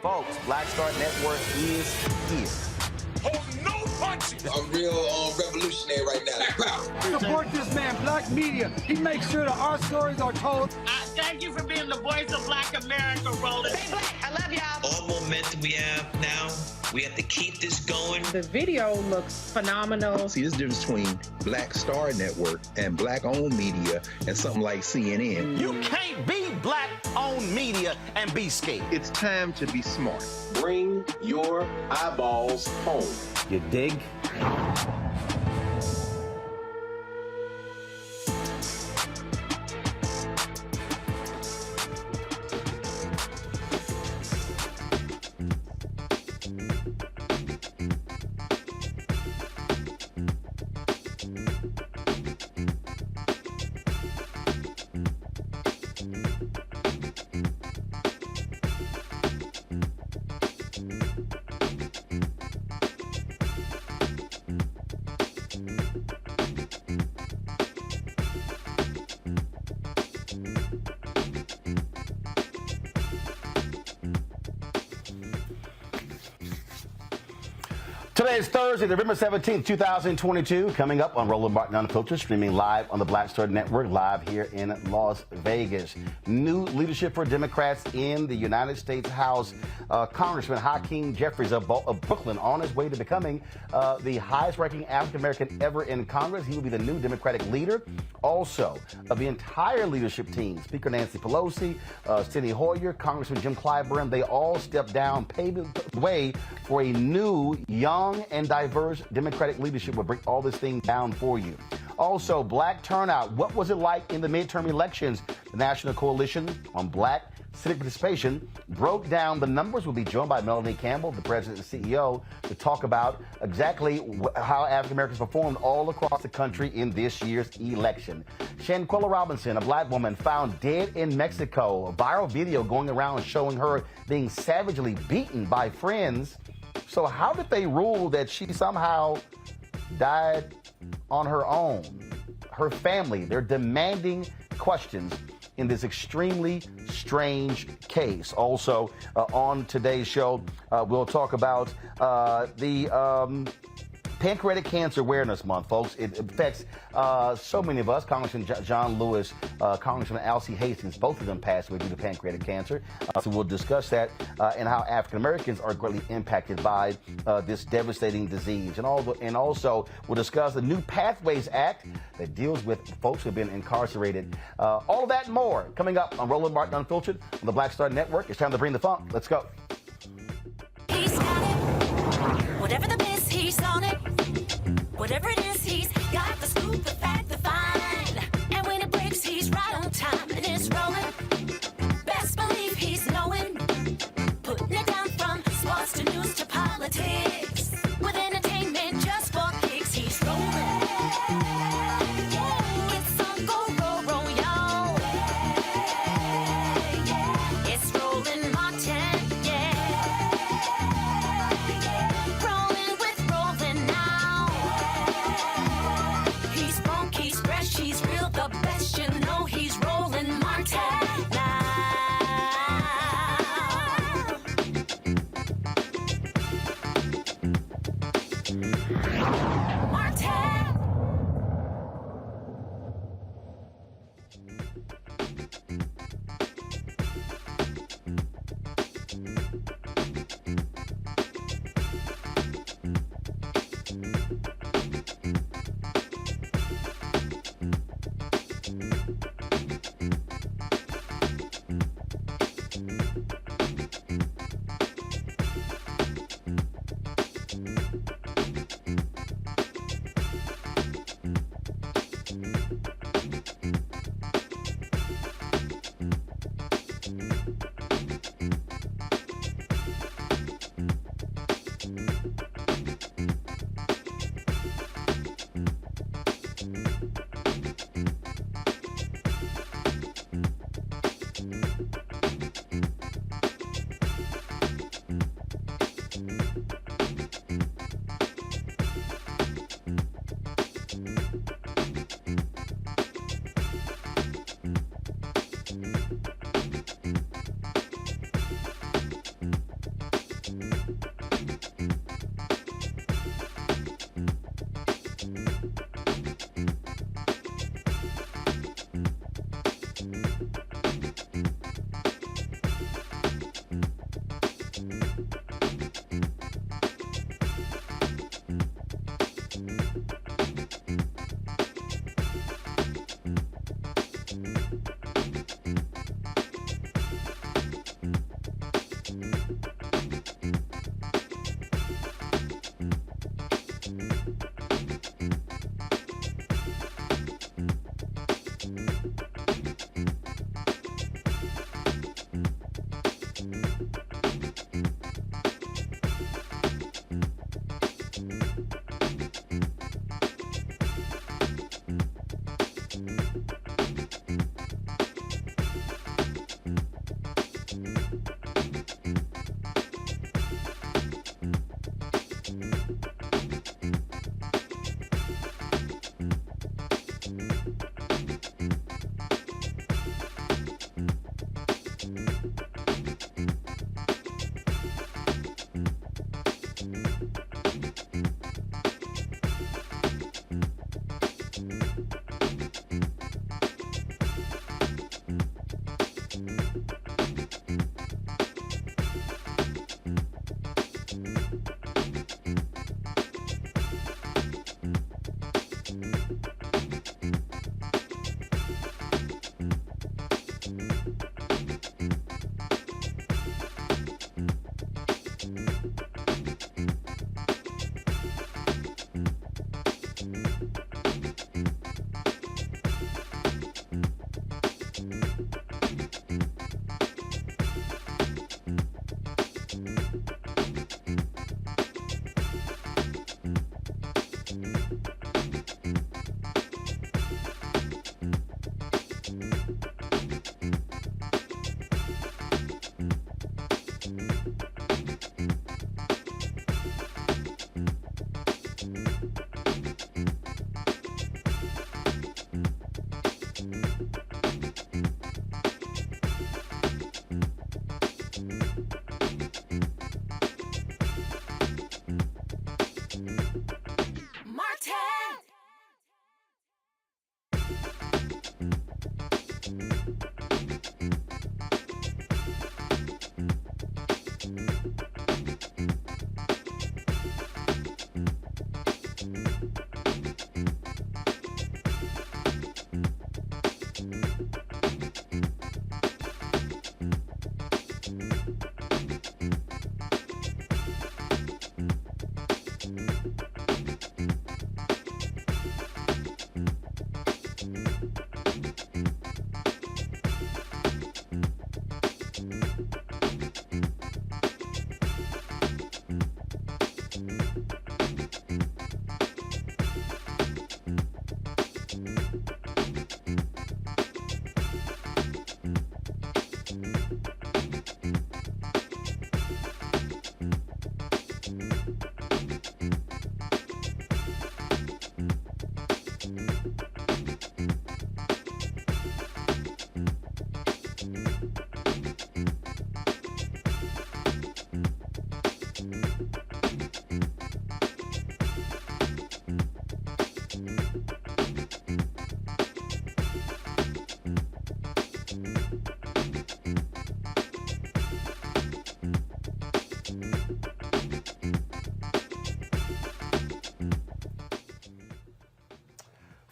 Folks, Black Star Network is here. Hold no punches. I'm real revolutionary right now. Support this man, Black Media. He makes sure that our stories are told. Thank you for being the voice of Black America, Roland. Stay black. I love y'all. All momentum we have now. We have to keep this going. The video looks phenomenal. See, there's a difference between Black Star Network and Black-owned media and something like CNN. You can't be black-owned media and be scared. It's time to be smart. Bring your eyeballs home. You dig? Today is Thursday, November 17th, 2022. Coming up on Roland Martin Unfiltered, streaming live on the Black Star Network, live here in Las Vegas. New leadership for Democrats in the United States House. Congressman Hakeem Jeffries of Brooklyn on his way to becoming the highest-ranking African-American ever in Congress. He will be the new Democratic leader. Also, of the entire leadership team, Speaker Nancy Pelosi, Steny Hoyer, Congressman Jim Clyburn, they all stepped down, paving the way for a new, young, and diverse Democratic leadership will break all this thing down for you. Also, black turnout. What was it like in the midterm elections? The National Coalition on Black Civic Participation broke down the numbers. We'll be joined by Melanie Campbell, the president and CEO, to talk about exactly how African Americans performed all across the country in this year's election. Shanquella Robinson, a black woman found dead in Mexico. A viral video going around showing her being savagely beaten by friends. So how did they rule that she somehow died on her own? Her family, they're demanding questions in this extremely strange case. Also, on today's show, we'll talk about the Pancreatic Cancer Awareness Month, folks. It affects so many of us. Congressman John Lewis, Congressman Alcee Hastings, both of them passed away due to pancreatic cancer. So we'll discuss that and how African Americans are greatly impacted by this devastating disease. And also, we'll discuss the new Pathways Act that deals with folks who have been incarcerated. All of that and more coming up on Roland Martin Unfiltered on the Black Star Network. It's time to bring the funk. Let's go. He's got it. Whatever the miss, he's on it. Whatever it is, he's got the scoop, the fact, the find. And when it breaks, he's right on time and it's rolling. Best believe he's knowing. Putting it down from sports to news to politics. With entertainment just for kicks, he's rolling. It's on go, y'all. It's Roland Martin, Rolling with Roland now. He's funky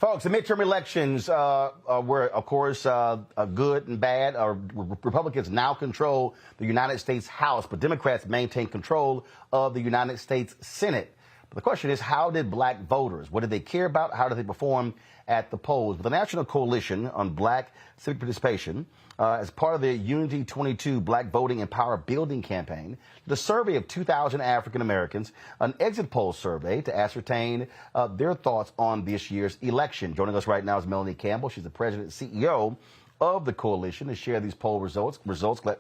Folks, the midterm elections were, of course, good and bad. Republicans now control the United States House, but Democrats maintain control of the United States Senate. But the question is, how did black voters, what did they care about? How did they perform at the polls? But the National Coalition on Black Civic Participation, as part of the Unity 22 Black Voting and Power Building campaign, the survey of 2,000 African Americans, an exit poll survey to ascertain their thoughts on this year's election. Joining us right now is Melanie Campbell. She's the president and CEO of the coalition to share these poll results.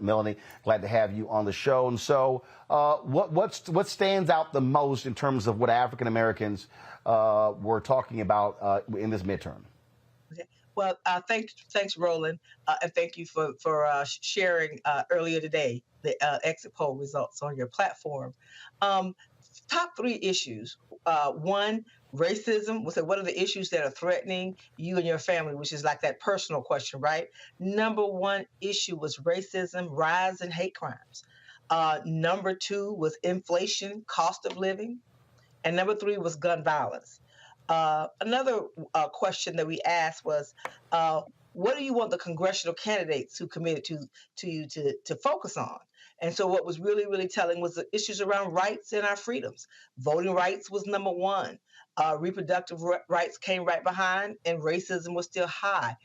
Melanie, glad to have you on the show. And so, what stands out the most in terms of what African Americans were talking about in this midterm? Okay. Well, thanks, Roland, and thank you for sharing earlier today the exit poll results on your platform. Top three issues. One, racism. What are the issues that are threatening you and your family, which is like that personal question, right? Number one issue was racism, rise in hate crimes. Number two was inflation, cost of living. And number three was gun violence. Another question that we asked was, what do you want the congressional candidates who committed to you to focus on? And so what was really, really telling was the issues around rights and our freedoms. Voting rights was number one. Reproductive rights came right behind, and racism was still high.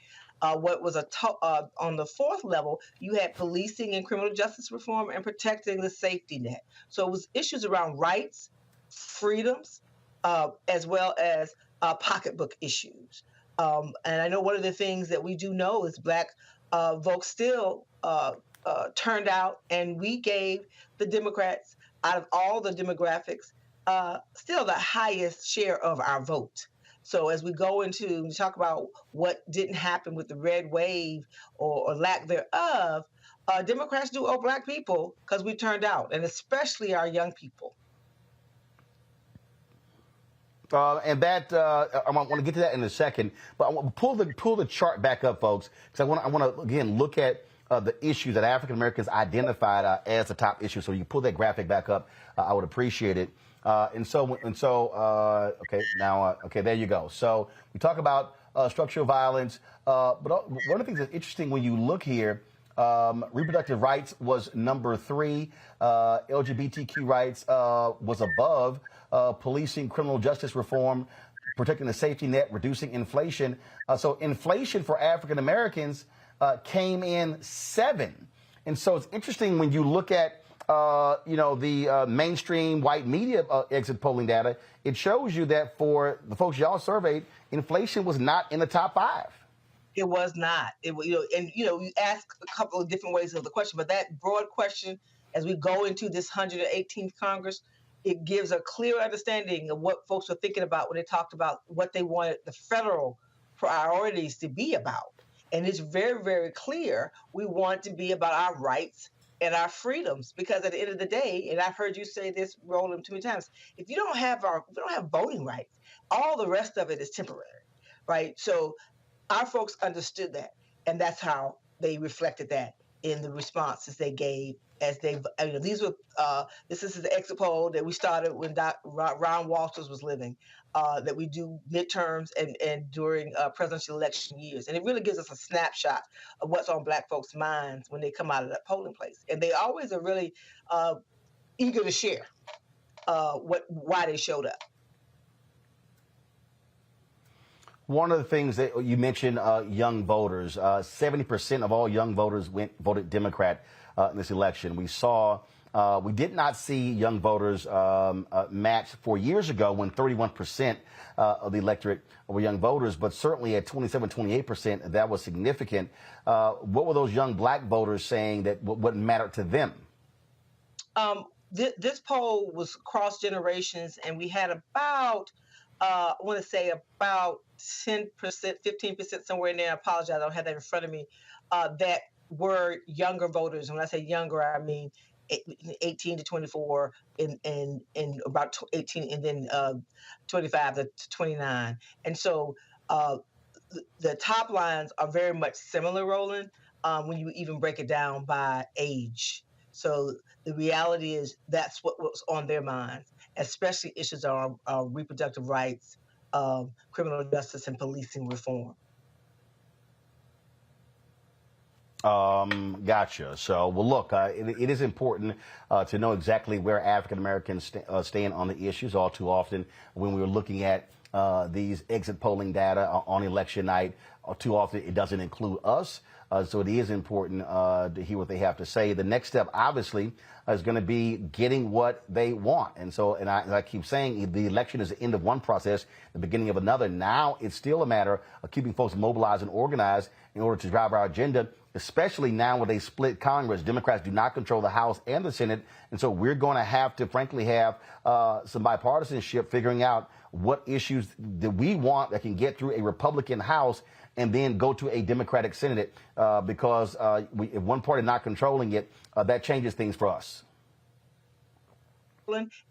What was on the fourth level, you had policing and criminal justice reform and protecting the safety net. So it was issues around rights, freedoms, as well as pocketbook issues. And I know one of the things that we do know is black folks still turned out, and we gave the Democrats, out of all the demographics, still the highest share of our vote. So as we go into, we talk about what didn't happen with the red wave or lack thereof, Democrats do owe black people because we turned out, and especially our young people. And that I want to get to that in a second, but I want to pull the chart back up, folks, because I want to again look at the issues that African Americans identified as the top issue. So you pull that graphic back up, I would appreciate it. Okay, there you go. So we talk about structural violence, but one of the things that's interesting when you look here, reproductive rights was number three, LGBTQ rights was above, policing, criminal justice reform, protecting the safety net, reducing inflation. So inflation for African Americans came in 7. And so it's interesting when you look at the mainstream white media exit polling data, it shows you that for the folks y'all surveyed, inflation was not in the top 5. It was not. You ask a couple of different ways of the question, but that broad question, as we go into this 118th Congress, it gives a clear understanding of what folks were thinking about when they talked about what they wanted the federal priorities to be about. And it's very, very clear we want to be about our rights and our freedoms, because at the end of the day, and I've heard you say this, Roland, too many times, if we don't have voting rights, all the rest of it is temporary, right? So our folks understood that, and that's how they reflected that in the responses they gave as they, this is the exit poll that we started when Ron Walters was living, that we do midterms and during presidential election years. And it really gives us a snapshot of what's on black folks' minds when they come out of that polling place. And they always are really eager to share why they showed up. One of the things that you mentioned, young voters, 70% of all young voters voted Democrat in this election. We did not see young voters match 4 years ago when 31% of the electorate were young voters, but certainly at 28%, that was significant. What were those young black voters saying that what mattered to them? This poll was cross generations, and we had about, I want to say about 10%, 15%, somewhere in there. I apologize, I don't have that in front of me, that were younger voters. And when I say younger, I mean 18 to 24 and about 18 and then 25 to 29. And so the top lines are very much similar, Roland, when you even break it down by age. So the reality is that's what was on their minds, especially issues on reproductive rights, criminal justice and policing reform. Gotcha. So, well, look, it is important to know exactly where African Americans stand on the issues. All too often, when we were looking at these exit polling data on election night, too often it doesn't include us. So it is important to hear what they have to say. The next step, obviously, is going to be getting what they want. And so, and I keep saying, the election is the end of one process, the beginning of another. Now it's still a matter of keeping folks mobilized and organized in order to drive our agenda, especially now when they split Congress. Democrats do not control the House and the Senate. And so we're going to have to, frankly, have some bipartisanship figuring out what issues that we want that can get through a Republican House and then go to a Democratic Senate, because if one party not controlling it, that changes things for us.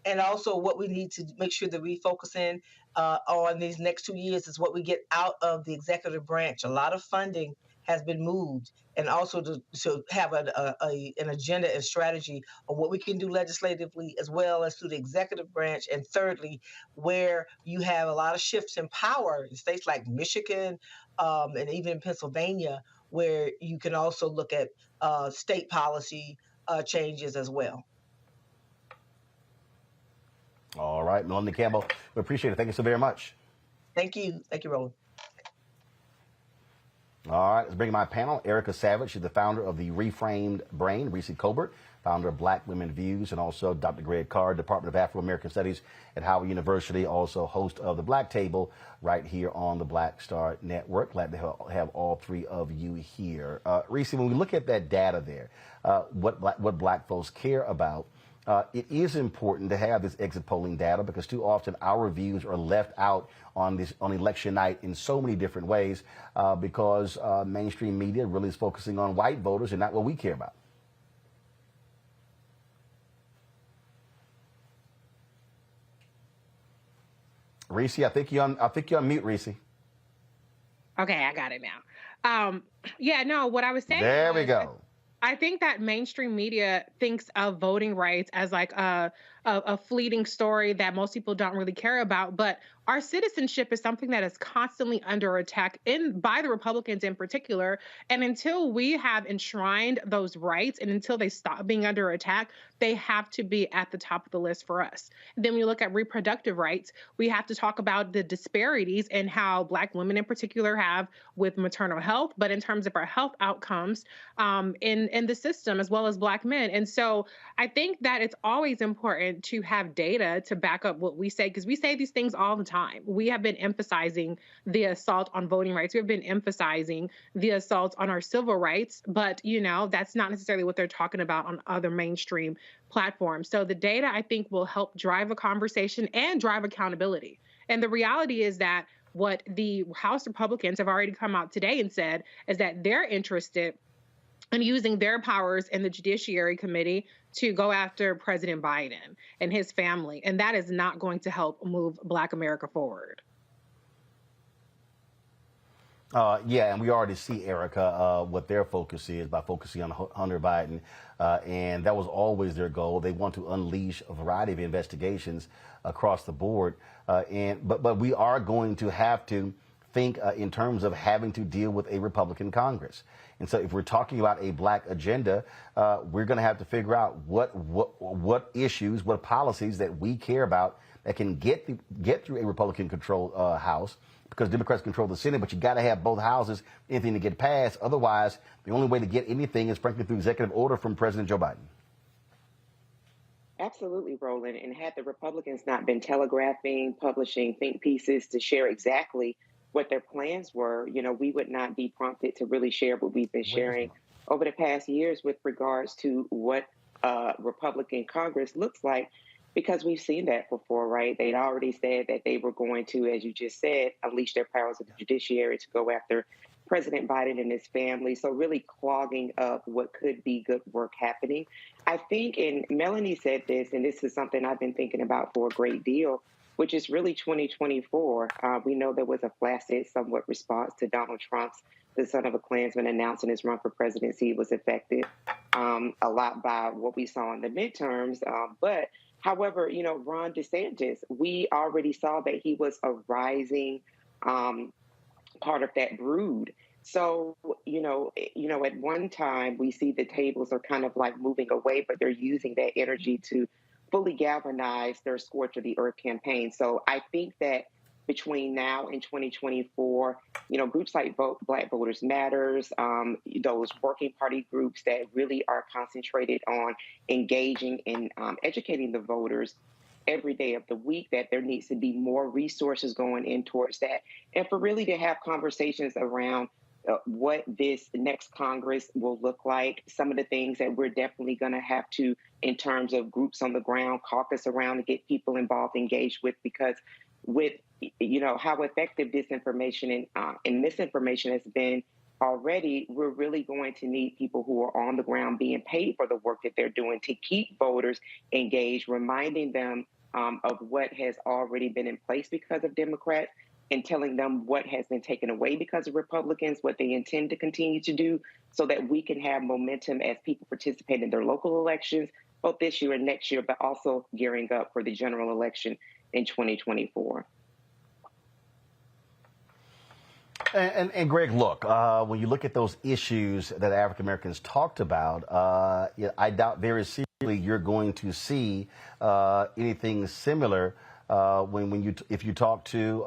And also what we need to make sure that we focus in on these next 2 years is what we get out of the executive branch. A lot of funding has been moved, and also to have an agenda and strategy of what we can do legislatively as well as through the executive branch. And thirdly, where you have a lot of shifts in power in states like Michigan and even in Pennsylvania, where you can also look at state policy changes as well. All right, Melanie Campbell, we appreciate it. Thank you so very much. Thank you. Thank you, Roland. All right, let's bring in my panel. Erica Savage, she's the founder of the Reframed Brain. Reese Colbert, founder of Black Women Views, and also Dr. Greg Carr, Department of Afro-American Studies at Howard University, also host of the Black Table right here on the Black Star Network. Glad to have all three of you here. Reese, when we look at that data there, what black folks care about, it is important to have this exit polling data because too often our views are left out on election night in so many different ways because mainstream media really is focusing on white voters and not what we care about. Reese, I think you're on mute, Reese. Okay, I got it now. Yeah, no, what I was saying. There we go. I think that mainstream media thinks of voting rights as like a fleeting story that most people don't really care about. But our citizenship is something that is constantly under attack by the Republicans in particular. And until we have enshrined those rights and until they stop being under attack, they have to be at the top of the list for us. And then when you look at reproductive rights, we have to talk about the disparities and how Black women in particular have with maternal health, but in terms of our health outcomes in the system, as well as Black men. And so I think that it's always important to have data to back up what we say, because we say these things all the time. We have been emphasizing the assault on voting rights. We've been emphasizing the assault on our civil rights, but that's not necessarily what they're talking about on other mainstream platforms. So the data, I think, will help drive a conversation and drive accountability. And the reality is that what the House Republicans have already come out today and said is that they're interested in using their powers in the Judiciary Committee to go after President Biden and his family. And that is not going to help move Black America forward. Yeah, and we already see, Erica, what their focus is by focusing on Hunter Biden. And that was always their goal. They want to unleash a variety of investigations across the board. But we are going to have to think in terms of having to deal with a Republican Congress. And so if we're talking about a Black agenda, we're going to have to figure out what issues, what policies that we care about that can get through a Republican-controlled House, because Democrats control the Senate, but you got to have both houses, anything to get passed. Otherwise, the only way to get anything is, frankly, through executive order from President Joe Biden. Absolutely, Roland. And had the Republicans not been telegraphing, publishing think pieces to share exactly what their plans were, we would not be prompted to really share what we've been sharing over the past years with regards to what Republican Congress looks like, because we've seen that before, right? They'd already said that they were going to, as you just said, unleash their powers of the judiciary to go after President Biden and his family. So really clogging up what could be good work happening. I think, and Melanie said this, and this is something I've been thinking about for a great deal, which is really 2024. We know there was a flaccid, somewhat response to Donald Trump's, the son of a Klansman, announcing his run for presidency was affected a lot by what we saw in the midterms. But However, Ron DeSantis, we already saw that he was a rising part of that brood. So, at one time we see the tables are kind of like moving away, but they're using that energy to fully galvanize their Scorch of the Earth campaign. So I think that between now and 2024, groups like Black Voters Matters, those working party groups that really are concentrated on engaging and educating the voters every day of the week, that there needs to be more resources going in towards that. And for really to have conversations around what this next Congress will look like, some of the things that we're definitely going to have to, in terms of groups on the ground, caucus around to get people involved, engaged with, because with, how effective disinformation and misinformation has been already, we're really going to need people who are on the ground being paid for the work that they're doing to keep voters engaged, reminding them of what has already been in place because of Democrats, and telling them what has been taken away because of Republicans, what they intend to continue to do, so that we can have momentum as people participate in their local elections, both this year and next year, but also gearing up for the general election in 2024. And Greg, look, when you look at those issues that African Americans talked about, I doubt very seriously you're going to see anything similar if you talk to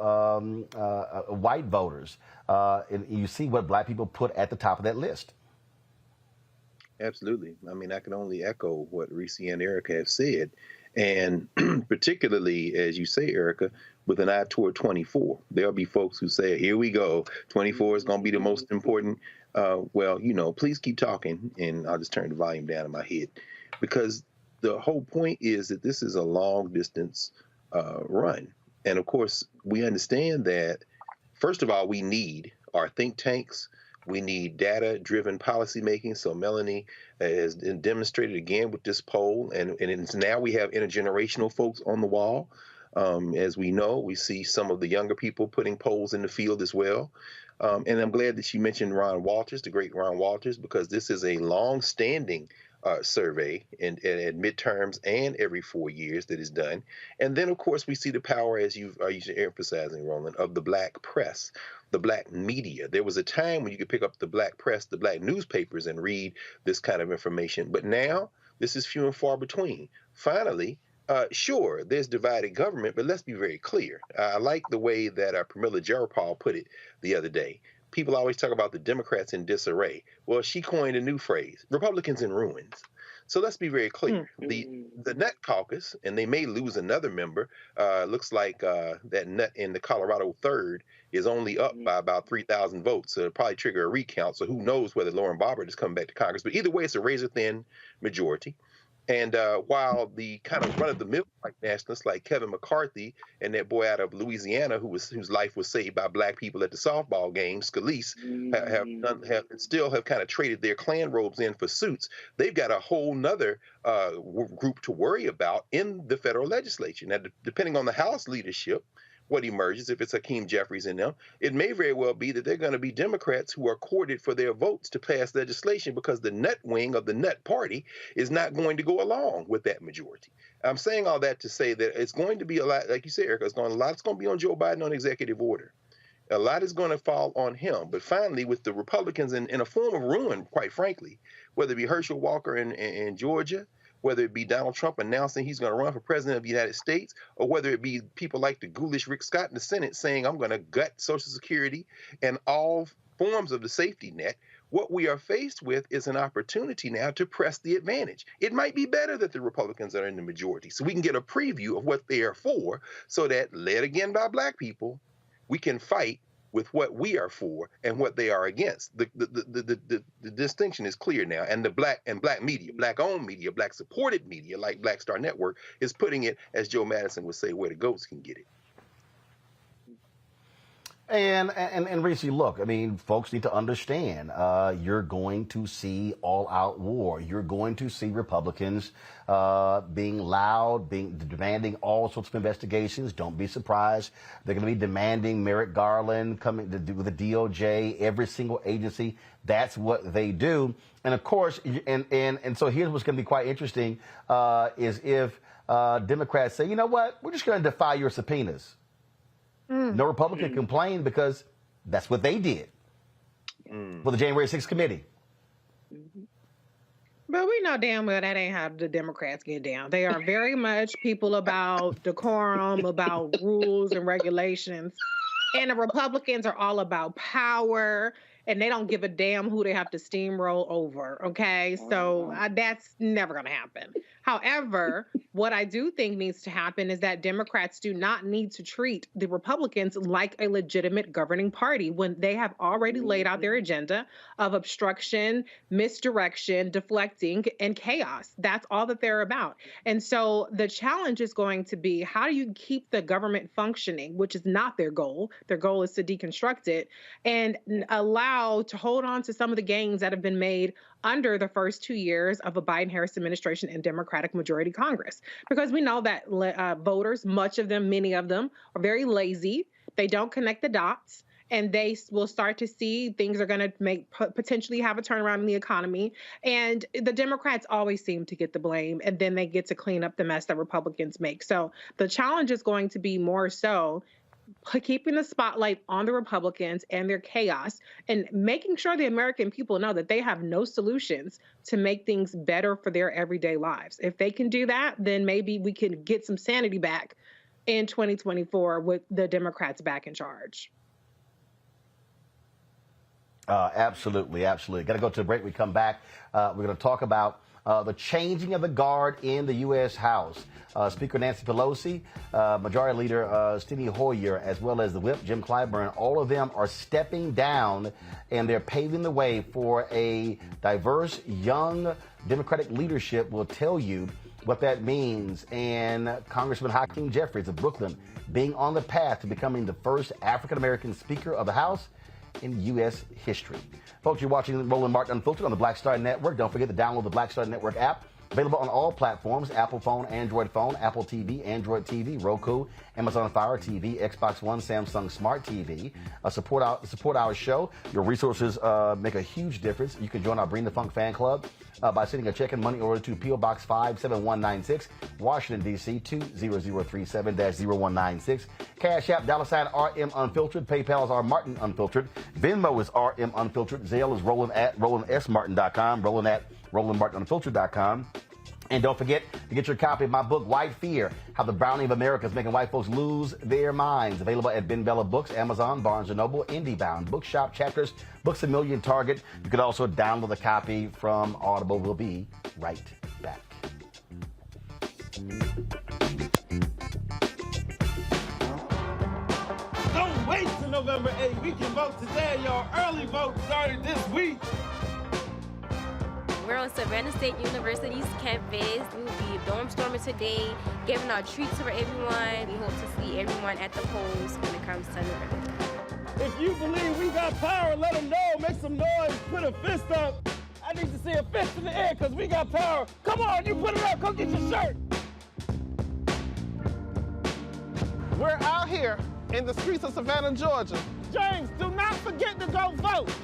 white voters and you see what Black people put at the top of that list. Absolutely. I mean, I can only echo what Reese and Erica have said. And particularly, as you say, Erica, with an eye toward 24, there'll be folks who say, here we go, 24 is going to be the most important. Please keep talking, and I'll just turn the volume down in my head, because the whole point is that this is a long distance run. And of course, we understand that, first of all, we need our think tanks. We need data-driven policymaking. So Melanie has demonstrated again with this poll, and it's now we have intergenerational folks on the wall. As we know, we see some of the younger people putting polls in the field as well. And I'm glad that you mentioned Ron Walters, the great Ron Walters, because this is a long-standing survey at midterms and every 4 years that is done. And then, of course, we see the power, as you are emphasizing, Roland, of the Black press, the Black media. There was a time when you could pick up the Black press, the Black newspapers, and read this kind of information. But now this is few and far between. Finally, sure, there's divided government, but let's be very clear. I like the way that Pramila Jayapal put it the other day. People always talk about the Democrats in disarray. Well, she coined a new phrase, Republicans in ruins. So let's be very clear. The Nut Caucus, and they may lose another member, looks like that Nut in the Colorado 3rd is only up by about 3,000 votes. So it'll probably trigger a recount. So who knows whether Lauren Boebert is coming back to Congress. But either way, it's a razor-thin majority. And while the kind of run-of-the-mill white nationalists like Kevin McCarthy and that boy out of Louisiana whose life was saved by Black people at the softball game, Scalise, have kind of traded their Klan robes in for suits, they've got a whole nother group to worry about in the federal legislature. Now, depending on the House leadership, what emerges, if it's Hakeem Jeffries in them, it may very well be that they're going to be Democrats who are courted for their votes to pass legislation, because the Nut wing of the Nut Party is not going to go along with that majority. I'm saying all that to say that it's going to be a lot, like you said, Erica, it's going to be on Joe Biden on executive order. A lot is going to fall on him. But finally, with the Republicans in a form of ruin, quite frankly, whether it be Herschel Walker in Georgia, whether it be Donald Trump announcing he's going to run for president of the United States, or whether it be people like the ghoulish Rick Scott in the Senate saying, I'm going to gut Social Security and all forms of the safety net, what we are faced with is an opportunity now to press the advantage. It might be better that the Republicans are in the majority, so we can get a preview of what they are for, so that, led again by Black people, we can fight with what we are for and what they are against. The distinction is clear now, and the Black media, Black-owned media, Black-supported media, like Black Star Network, is putting it, as Joe Madison would say, where the goats can get it. And Reese, look, I mean, folks need to understand, you're going to see all-out war. You're going to see Republicans being loud, demanding all sorts of investigations. Don't be surprised. They're going to be demanding Merrick Garland coming to do with the DOJ, every single agency. That's what they do. And of course, and so here's what's going to be quite interesting, is if Democrats say, you know what, we're just going to defy your subpoenas. No Republican complained because that's what they did for the January 6th committee. But we know damn well that ain't how the Democrats get down. They are very much people about decorum, about rules and regulations. And the Republicans are all about power, and they don't give a damn who they have to steamroll over, okay? So that's never going to happen. However, what I do think needs to happen is that Democrats do not need to treat the Republicans like a legitimate governing party when they have already laid out their agenda of obstruction, misdirection, deflecting, and chaos. That's all that they're about. And so the challenge is going to be, how do you keep the government functioning, which is not their goal. Their goal is to deconstruct it and allow to hold on to some of the gains that have been made under the first 2 years of a Biden-Harris administration and Democratic majority Congress. Because we know that voters, much of them, many of them, are very lazy. They don't connect the dots. And they will start to see things are going to potentially have a turnaround in the economy. And the Democrats always seem to get the blame, and then they get to clean up the mess that Republicans make. So the challenge is going to be more so keeping the spotlight on the Republicans and their chaos and making sure the American people know that they have no solutions to make things better for their everyday lives. If they can do that, then maybe we can get some sanity back in 2024 with the Democrats back in charge. Absolutely, absolutely. Got to go to a break. We come back. We're going to talk about the changing of the guard in the U.S. House. Speaker Nancy Pelosi, Majority Leader Steny Hoyer, as well as the whip, Jim Clyburn, all of them are stepping down, and they're paving the way for a diverse, young Democratic leadership. Will tell you what that means. And Congressman Hakeem Jeffries of Brooklyn being on the path to becoming the first African-American Speaker of the House in U.S. history. Folks, you're watching Roland Martin Unfiltered on the Black Star Network. Don't forget to download the Black Star Network app. Available on all platforms: Apple phone, Android phone, Apple TV, Android TV, Roku, Amazon Fire TV, Xbox One, Samsung Smart TV. Support our show. Your resources make a huge difference. You can join our Bring the Funk fan club by sending a check and money order to P.O. Box 57196, Washington, D.C. 20037-0196. Cash App, $RM Unfiltered. PayPal is R Martin Unfiltered. Venmo is RM Unfiltered. Zelle is Roland@RolandSMartin.com. RolandMartinUnfiltered.com. And don't forget to get your copy of my book, White Fear, How the Browning of America is Making White Folks Lose Their Minds. Available at Ben Bella Books, Amazon, Barnes & Noble, IndieBound, Bookshop, Chapters, Books A Million, Target. You can also download the copy from Audible. We'll be right back. Don't wait till November 8th. We can vote today, y'all. Early vote started this week. We're on Savannah State University's campus. We will be dorm storming today, giving out treats for everyone. We hope to see everyone at the polls when it comes to November. If you believe we got power, let them know. Make some noise. Put a fist up. I need to see a fist in the air because we got power. Come on, you put it up. Come get your shirt. We're out here in the streets of Savannah, Georgia. James, do not forget to go vote.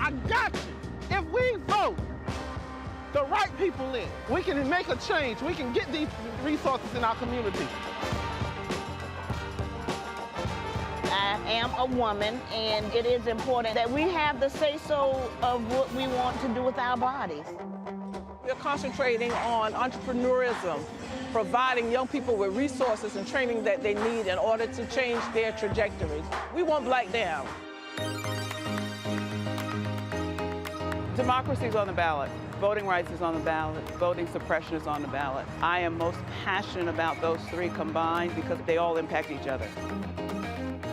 I got you. If we vote the right people in, we can make a change. We can get these resources in our community. I am a woman, and it is important that we have the say-so of what we want to do with our bodies. We're concentrating on entrepreneurism, providing young people with resources and training that they need in order to change their trajectories. We want Black down. Democracy is on the ballot. Voting rights is on the ballot. Voting suppression is on the ballot. I am most passionate about those three combined because they all impact each other.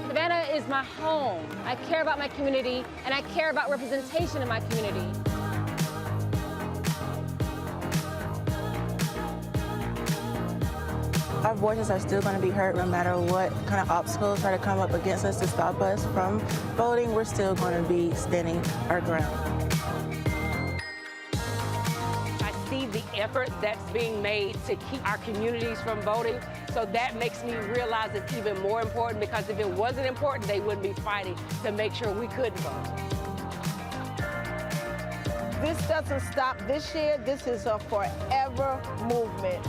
Savannah is my home. I care about my community, and I care about representation in my community. Our voices are still going to be heard no matter what kind of obstacles try to come up against us to stop us from voting. We're still going to be standing our ground. I see the effort that's being made to keep our communities from voting. So that makes me realize it's even more important, because if it wasn't important, they wouldn't be fighting to make sure we could vote. This doesn't stop this year. This is a forever movement.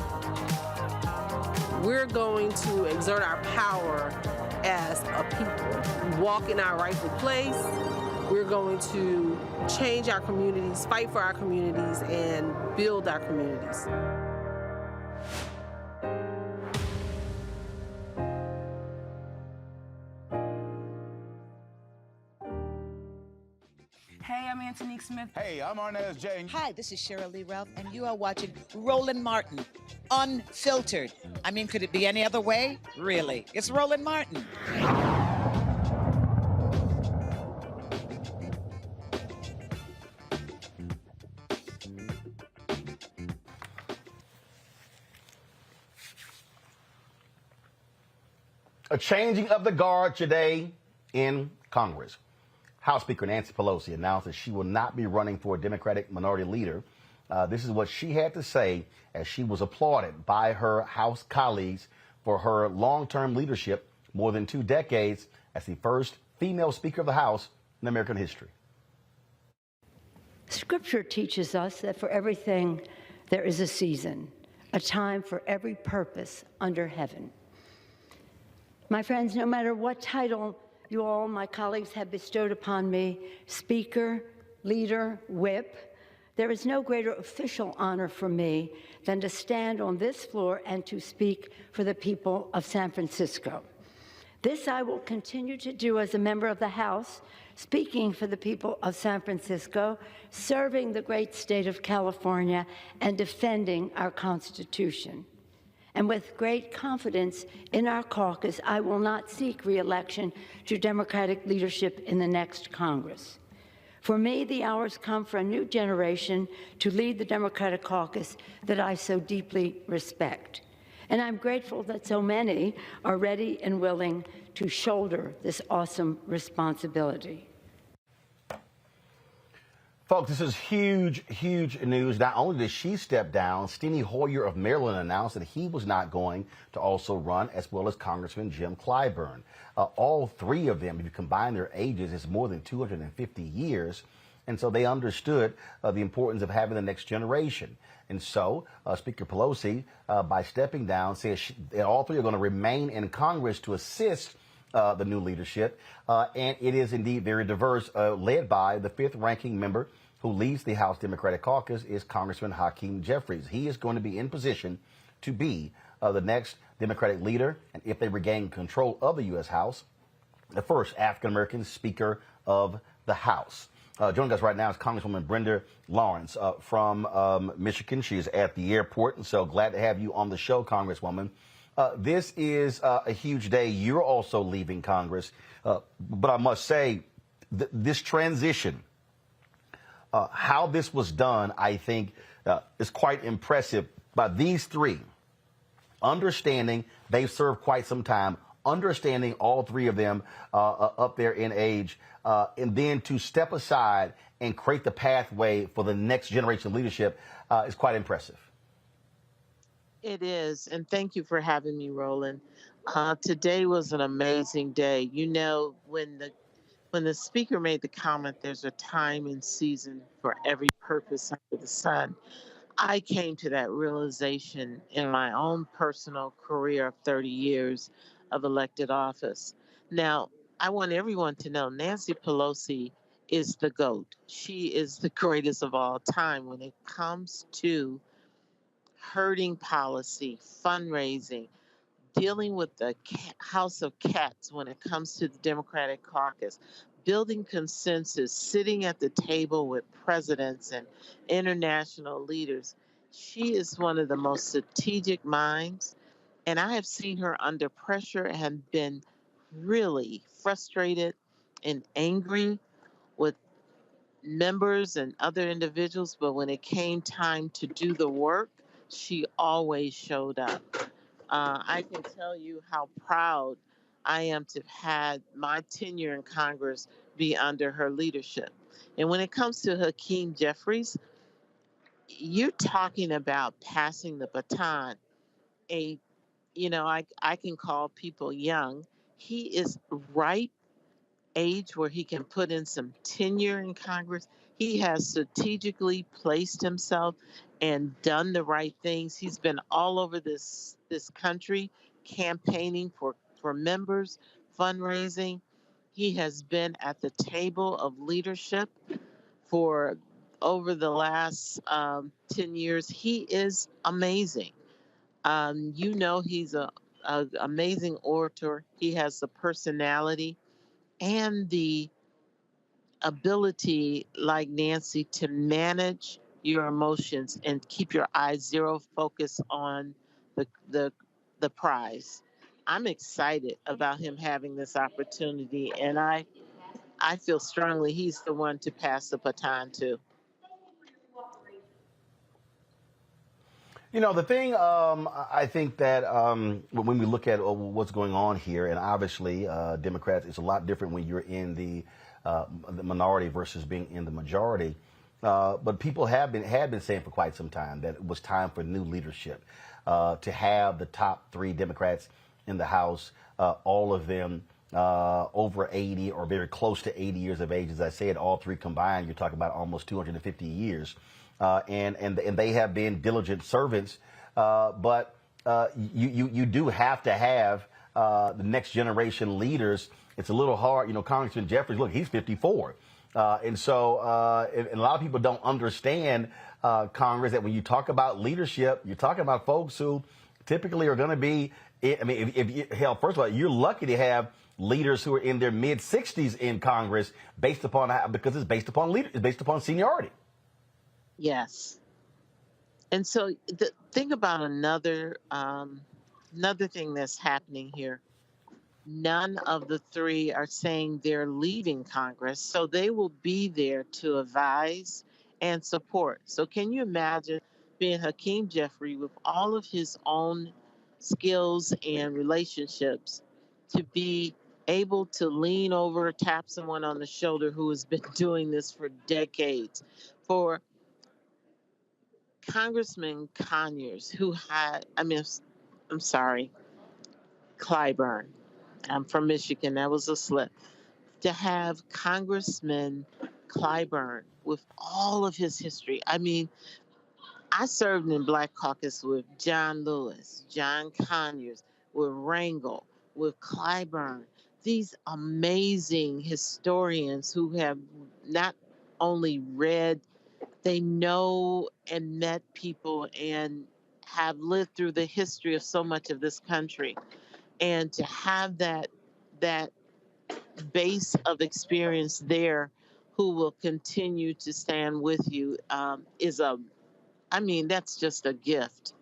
We're going to exert our power as a people, walk in our rightful place. We're going to change our communities, fight for our communities, and build our communities. Hey, I'm Antonique Smith. Hey, I'm Arnaz J. Hi, this is Cheryl Lee Ralph, and you are watching Roland Martin, Unfiltered. I mean, could it be any other way? Really? It's Roland Martin. A changing of the guard today in Congress. House Speaker Nancy Pelosi announced that she will not be running for a Democratic minority leader. This is what she had to say as she was applauded by her House colleagues for her long-term leadership, more than 2 decades, as the first female Speaker of the House in American history. Scripture teaches us that for everything there is a season, a time for every purpose under heaven. My friends, no matter what title you all, my colleagues, have bestowed upon me, Speaker, Leader, Whip, there is no greater official honor for me than to stand on this floor and to speak for the people of San Francisco. This I will continue to do as a member of the House, speaking for the people of San Francisco, serving the great state of California, and defending our Constitution. And with great confidence in our caucus, I will not seek re-election to Democratic leadership in the next Congress. For me, the hour's come for a new generation to lead the Democratic caucus that I so deeply respect. And I'm grateful that so many are ready and willing to shoulder this awesome responsibility. Folks, this is huge, huge news. Not only did she step down, Steny Hoyer of Maryland announced that he was not going to also run, as well as Congressman Jim Clyburn. All three of them, if you combine their ages, is more than 250 years. And so they understood the importance of having the next generation. And so Speaker Pelosi, by stepping down, says that all three are going to remain in Congress to assist the new leadership. And it is indeed very diverse, led by the 5th ranking member who leads the House Democratic Caucus, is Congressman Hakeem Jeffries. He is going to be in position to be the next Democratic leader, and if they regain control of the U.S. House, the first African-American Speaker of the House. Joining us right now is Congresswoman Brenda Lawrence from Michigan. She is at the airport, and so glad to have you on the show, Congresswoman. This is a huge day. You're also leaving Congress, but I must say, this transition, how this was done, I think, is quite impressive by these three. Understanding they've served quite some time, understanding all three of them up there in age, and then to step aside and create the pathway for the next generation of leadership is quite impressive. It is, and thank you for having me, Roland. Today was an amazing day. You know, when the speaker made the comment, there's a time and season for every purpose under the sun. I came to that realization in my own personal career of 30 years of elected office. Now, I want everyone to know Nancy Pelosi is the GOAT. She is the greatest of all time when it comes to herding policy, fundraising, dealing with the house of cats when it comes to the Democratic caucus, building consensus, sitting at the table with presidents and international leaders. She is one of the most strategic minds, and I have seen her under pressure and been really frustrated and angry with members and other individuals, but when it came time to do the work, she always showed up. I can tell you how proud I am to have had my tenure in Congress be under her leadership. And when it comes to Hakeem Jeffries, you're talking about passing the baton. A, I can call people young. He is ripe age where he can put in some tenure in Congress. He has strategically placed himself and done the right things. He's been all over this country campaigning for members, fundraising. He has been at the table of leadership for over the last 10 years. He is amazing. He's a amazing orator. He has the personality and the ability, like Nancy, to manage your emotions and keep your eyes zero focus on the the the prize. I'm excited about him having this opportunity, and I feel strongly he's the one to pass the baton to. The thing, I think that when we look at what's going on here, and obviously Democrats, it's a lot different when you're in the minority versus being in the majority. But people had been saying for quite some time that it was time for new leadership, to have the top 3 Democrats in the House, all of them over 80 or very close to 80 years of age. As I said, all 3 combined, you're talking about almost 250 years. And they have been diligent servants, but you do have to have the next generation leaders. It's a little hard, Congressman Jeffries. Look, he's 54, and a lot of people don't understand Congress, that when you talk about leadership, you're talking about folks who typically are going to be. I mean, first of all, you're lucky to have leaders who are in their mid 60s in Congress, because it's based upon seniority. Yes. And so think about another thing that's happening here. None of the 3 are saying they're leaving Congress, so they will be there to advise and support. So can you imagine being Hakeem Jeffrey with all of his own skills and relationships to be able to lean over, tap someone on the shoulder who has been doing this for decades, for Congressman Conyers, I'm sorry, Clyburn. I'm from Michigan. That was a slip. To have Congressman Clyburn with all of his history. I mean, I served in Black Caucus with John Lewis, John Conyers, with Rangel, with Clyburn. These amazing historians who have not only read, they know and met people and have lived through the history of so much of this country. And to have that base of experience there who will continue to stand with you that's just a gift.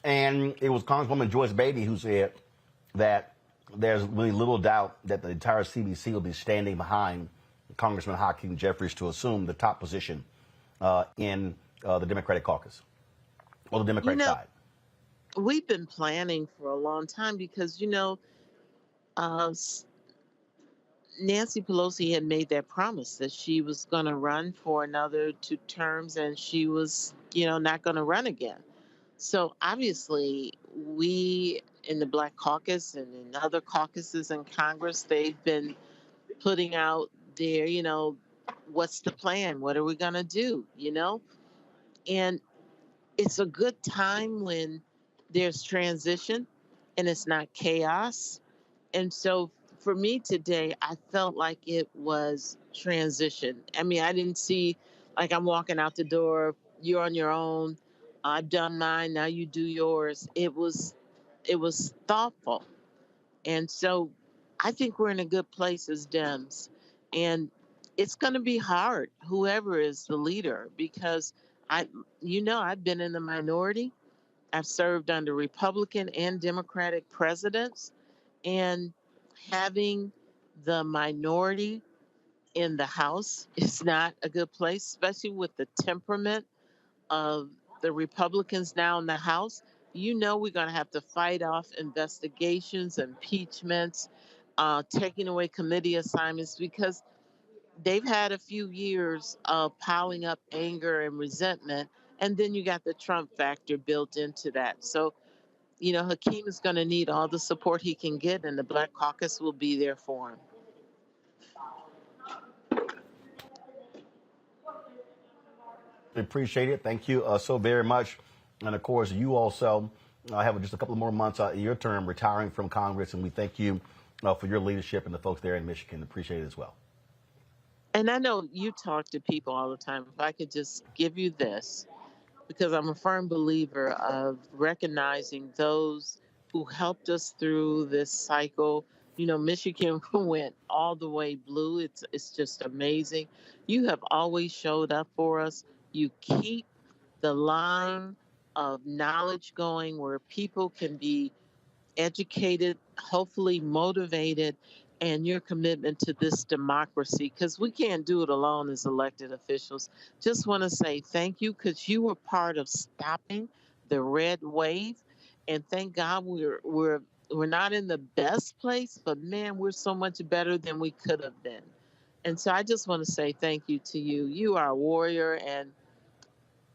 And it was Congresswoman Joyce Beatty who said that there's really little doubt that the entire CBC will be standing behind Congressman Hakeem Jeffries to assume the top position in the Democratic caucus, or the Democratic side. We've been planning for a long time because, Nancy Pelosi had made that promise that she was going to run for another 2 terms, and she was, not going to run again. So obviously, we in the Black Caucus and in other caucuses in Congress, they've been putting out their, what's the plan? What are we going to do? And it's a good time when there's transition and it's not chaos. And so for me today, I felt like it was transition. I mean, I didn't see like I'm walking out the door, you're on your own, I've done mine, now you do yours. It was thoughtful. And so I think we're in a good place as Dems. And it's going to be hard, whoever is the leader, because I've been in the minority. I've served under Republican and Democratic presidents, and having the minority in the House is not a good place, especially with the temperament of the Republicans now in the House, you know we're going to have to fight off investigations, impeachments, taking away committee assignments, because they've had a few years of piling up anger and resentment. And then you got the Trump factor built into that. So, you know, Hakeem is going to need all the support he can get, and the Black Caucus will be there for him. Appreciate it. Thank you so very much. And of course, you also have just a couple more months in your term retiring from Congress, and we thank you for your leadership and the folks there in Michigan. Appreciate it as well. And I know you talk to people all the time. If I could just give you this, because I'm a firm believer of recognizing those who helped us through this cycle. You know, Michigan went all the way blue. It's just amazing. You have always showed up for us. You keep the line of knowledge going where people can be educated, hopefully motivated, and your commitment to this democracy, because we can't do it alone as elected officials. Just want to say thank you, because you were part of stopping the red wave, and thank God we're not in the best place, but man, we're so much better than we could have been. And so I just want to say thank you to you. You are a warrior, and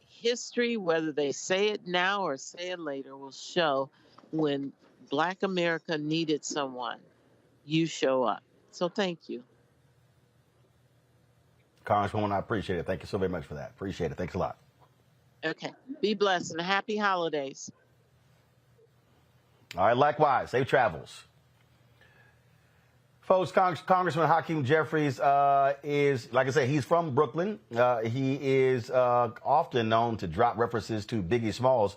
history, whether they say it now or say it later, will show when Black America needed someone, you show up. So thank you. Congresswoman, I appreciate it. Thank you so very much for that. Appreciate it. Thanks a lot. Okay. Be blessed and happy holidays. All right, likewise. Safe travels. Folks, Congressman Hakeem Jeffries is, like I said, he's from Brooklyn. He is often known to drop references to Biggie Smalls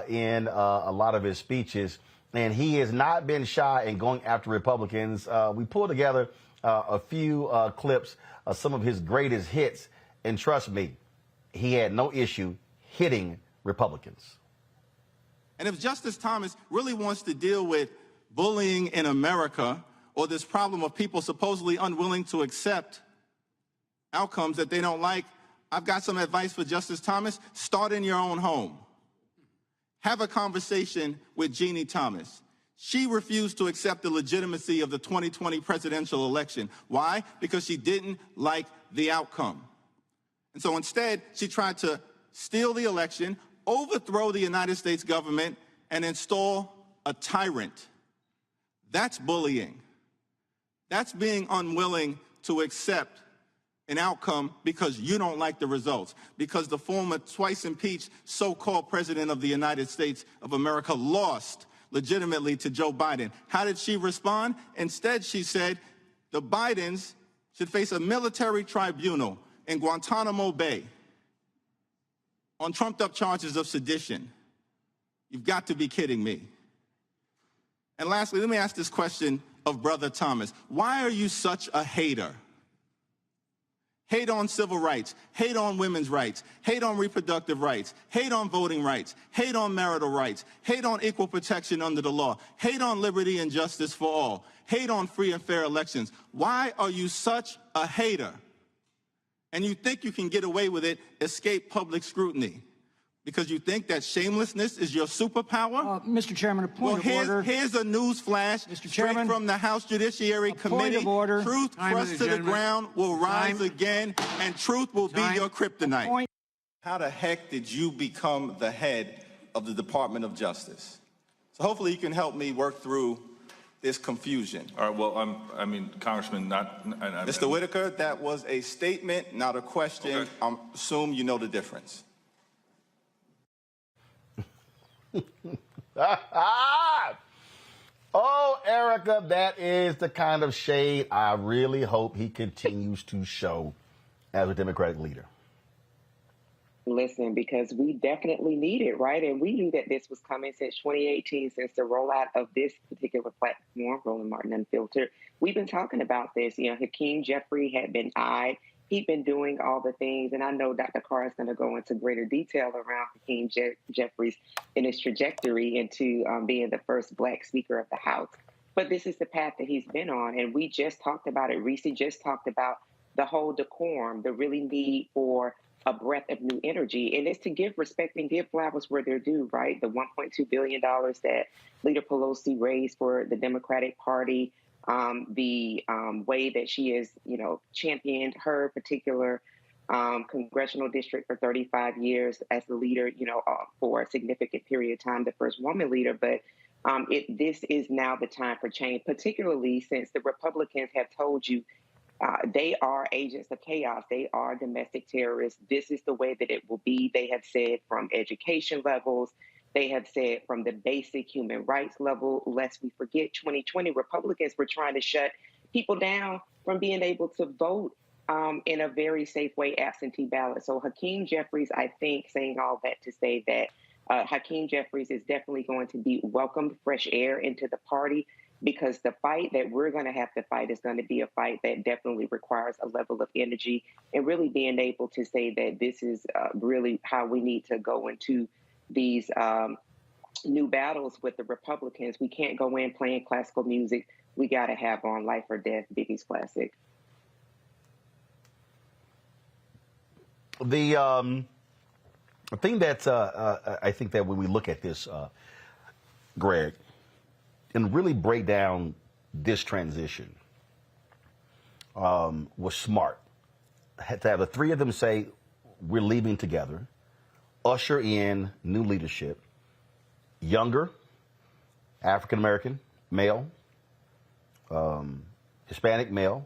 in a lot of his speeches. And he has not been shy in going after Republicans. We pulled together a few clips of some of his greatest hits. And trust me, he had no issue hitting Republicans. And if Justice Thomas really wants to deal with bullying in America, or this problem of people supposedly unwilling to accept outcomes that they don't like, I've got some advice for Justice Thomas. Start in your own home. Have a conversation with Jeannie Thomas. She refused to accept the legitimacy of the 2020 presidential election. Why? Because she didn't like the outcome. And so instead, she tried to steal the election, overthrow the United States government, and install a tyrant. That's bullying. That's being unwilling to accept an outcome because you don't like the results, because the former twice impeached so-called president of the United States of America lost legitimately to Joe Biden. How did she respond? Instead, she said the Bidens should face a military tribunal in Guantanamo Bay on trumped-up charges of sedition. You've got to be kidding me. And lastly, let me ask this question of Brother Thomas. Why are you such a hater? Hate on civil rights, hate on women's rights, hate on reproductive rights, hate on voting rights, hate on marital rights, hate on equal protection under the law, hate on liberty and justice for all, hate on free and fair elections. Why are you such a hater? And you think you can get away with it, escape public scrutiny? Because you think that shamelessness is your superpower? Mr. Chairman, a point of order. Here's a news flash straight from the House Judiciary Committee. Point of order. Truth pressed to the ground will rise again, and truth will be your kryptonite. How the heck did you become the head of the Department of Justice? So hopefully you can help me work through this confusion. All right, well, Congressman, Mr. Whitaker, that was a statement, not a question. Okay. I assume you know the difference. Oh, Erica, that is the kind of shade I really hope he continues to show as a Democratic leader. Listen, because we definitely need it, right? And we knew that this was coming since 2018, since the rollout of this particular platform, Roland Martin Unfiltered. We've been talking about this. You know, Hakeem Jeffries had been eyed. He'd been doing all the things, and I know Dr. Carr is going to go into greater detail around Hakeem Jeffries in his trajectory into being the first Black Speaker of the House. But this is the path that he's been on, and we just talked about it. Reese just talked about the whole decorum, the really need for a breath of new energy. And it's to give respect and give flowers where they're due, right? The $1.2 billion that Leader Pelosi raised for the Democratic Party, the way that she has, championed her particular congressional district for 35 years as the leader, for a significant period of time, the first woman leader. But this is now the time for change, particularly since the Republicans have told you they are agents of chaos. They are domestic terrorists. This is the way that it will be. They have said from education levels. They have said from the basic human rights level. Lest we forget, 2020 Republicans were trying to shut people down from being able to vote in a very safe way, absentee ballot. So Hakeem Jeffries, I think, saying all that to say that Hakeem Jeffries is definitely going to be welcomed fresh air into the party, because the fight that we're going to have to fight is going to be a fight that definitely requires a level of energy, and really being able to say that this is really how we need to go into these new battles with the Republicans. We can't go in playing classical music. We got to have on Life or Death, Biggie's classic. The thing that's, I think that when we look at this, Greg, and really break down this transition, was smart. Had to have the three of them say, we're leaving together, usher in new leadership, younger, African-American, male, Hispanic male,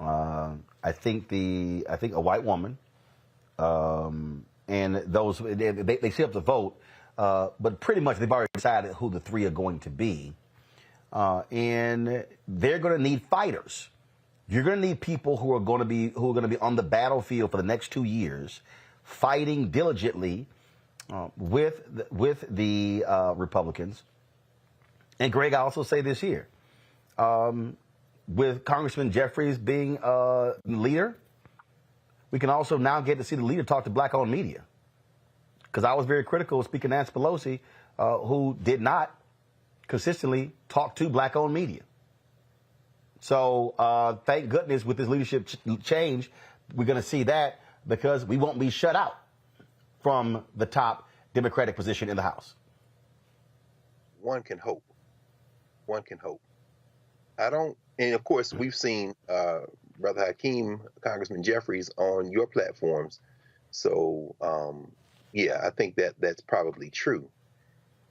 I think a white woman, and those, they still have to vote, but pretty much they've already decided who the three are going to be. And they're going to need fighters. You're going to need people who are going to be on the battlefield for the next 2 years, fighting diligently with the Republicans. And Greg, I also say this here, with Congressman Jeffries being leader, we can also now get to see the leader talk to black-owned media. Because I was very critical of Speaker Nancy Pelosi, who did not consistently talk to black-owned media. So thank goodness with this leadership change, we're going to see that, because we won't be shut out from the top Democratic position in the House. One can hope. One can hope. And of course, we've seen Brother Hakeem, Congressman Jeffries, on your platforms. So, yeah, I think that's probably true.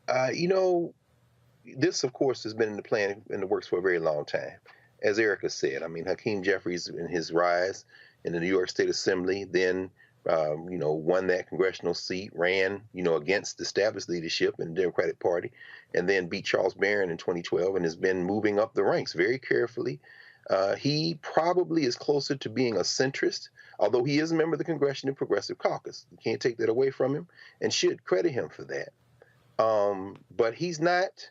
This, of course, has been in the plan, in the works for a very long time. As Erica said, I mean, Hakeem Jeffries, in his rise in the New York State Assembly, then, won that congressional seat, ran, against established leadership in the Democratic Party, and then beat Charles Barron in 2012, and has been moving up the ranks very carefully. He probably is closer to being a centrist, although he is a member of the Congressional Progressive Caucus. You can't take that away from him, and should credit him for that. But he's not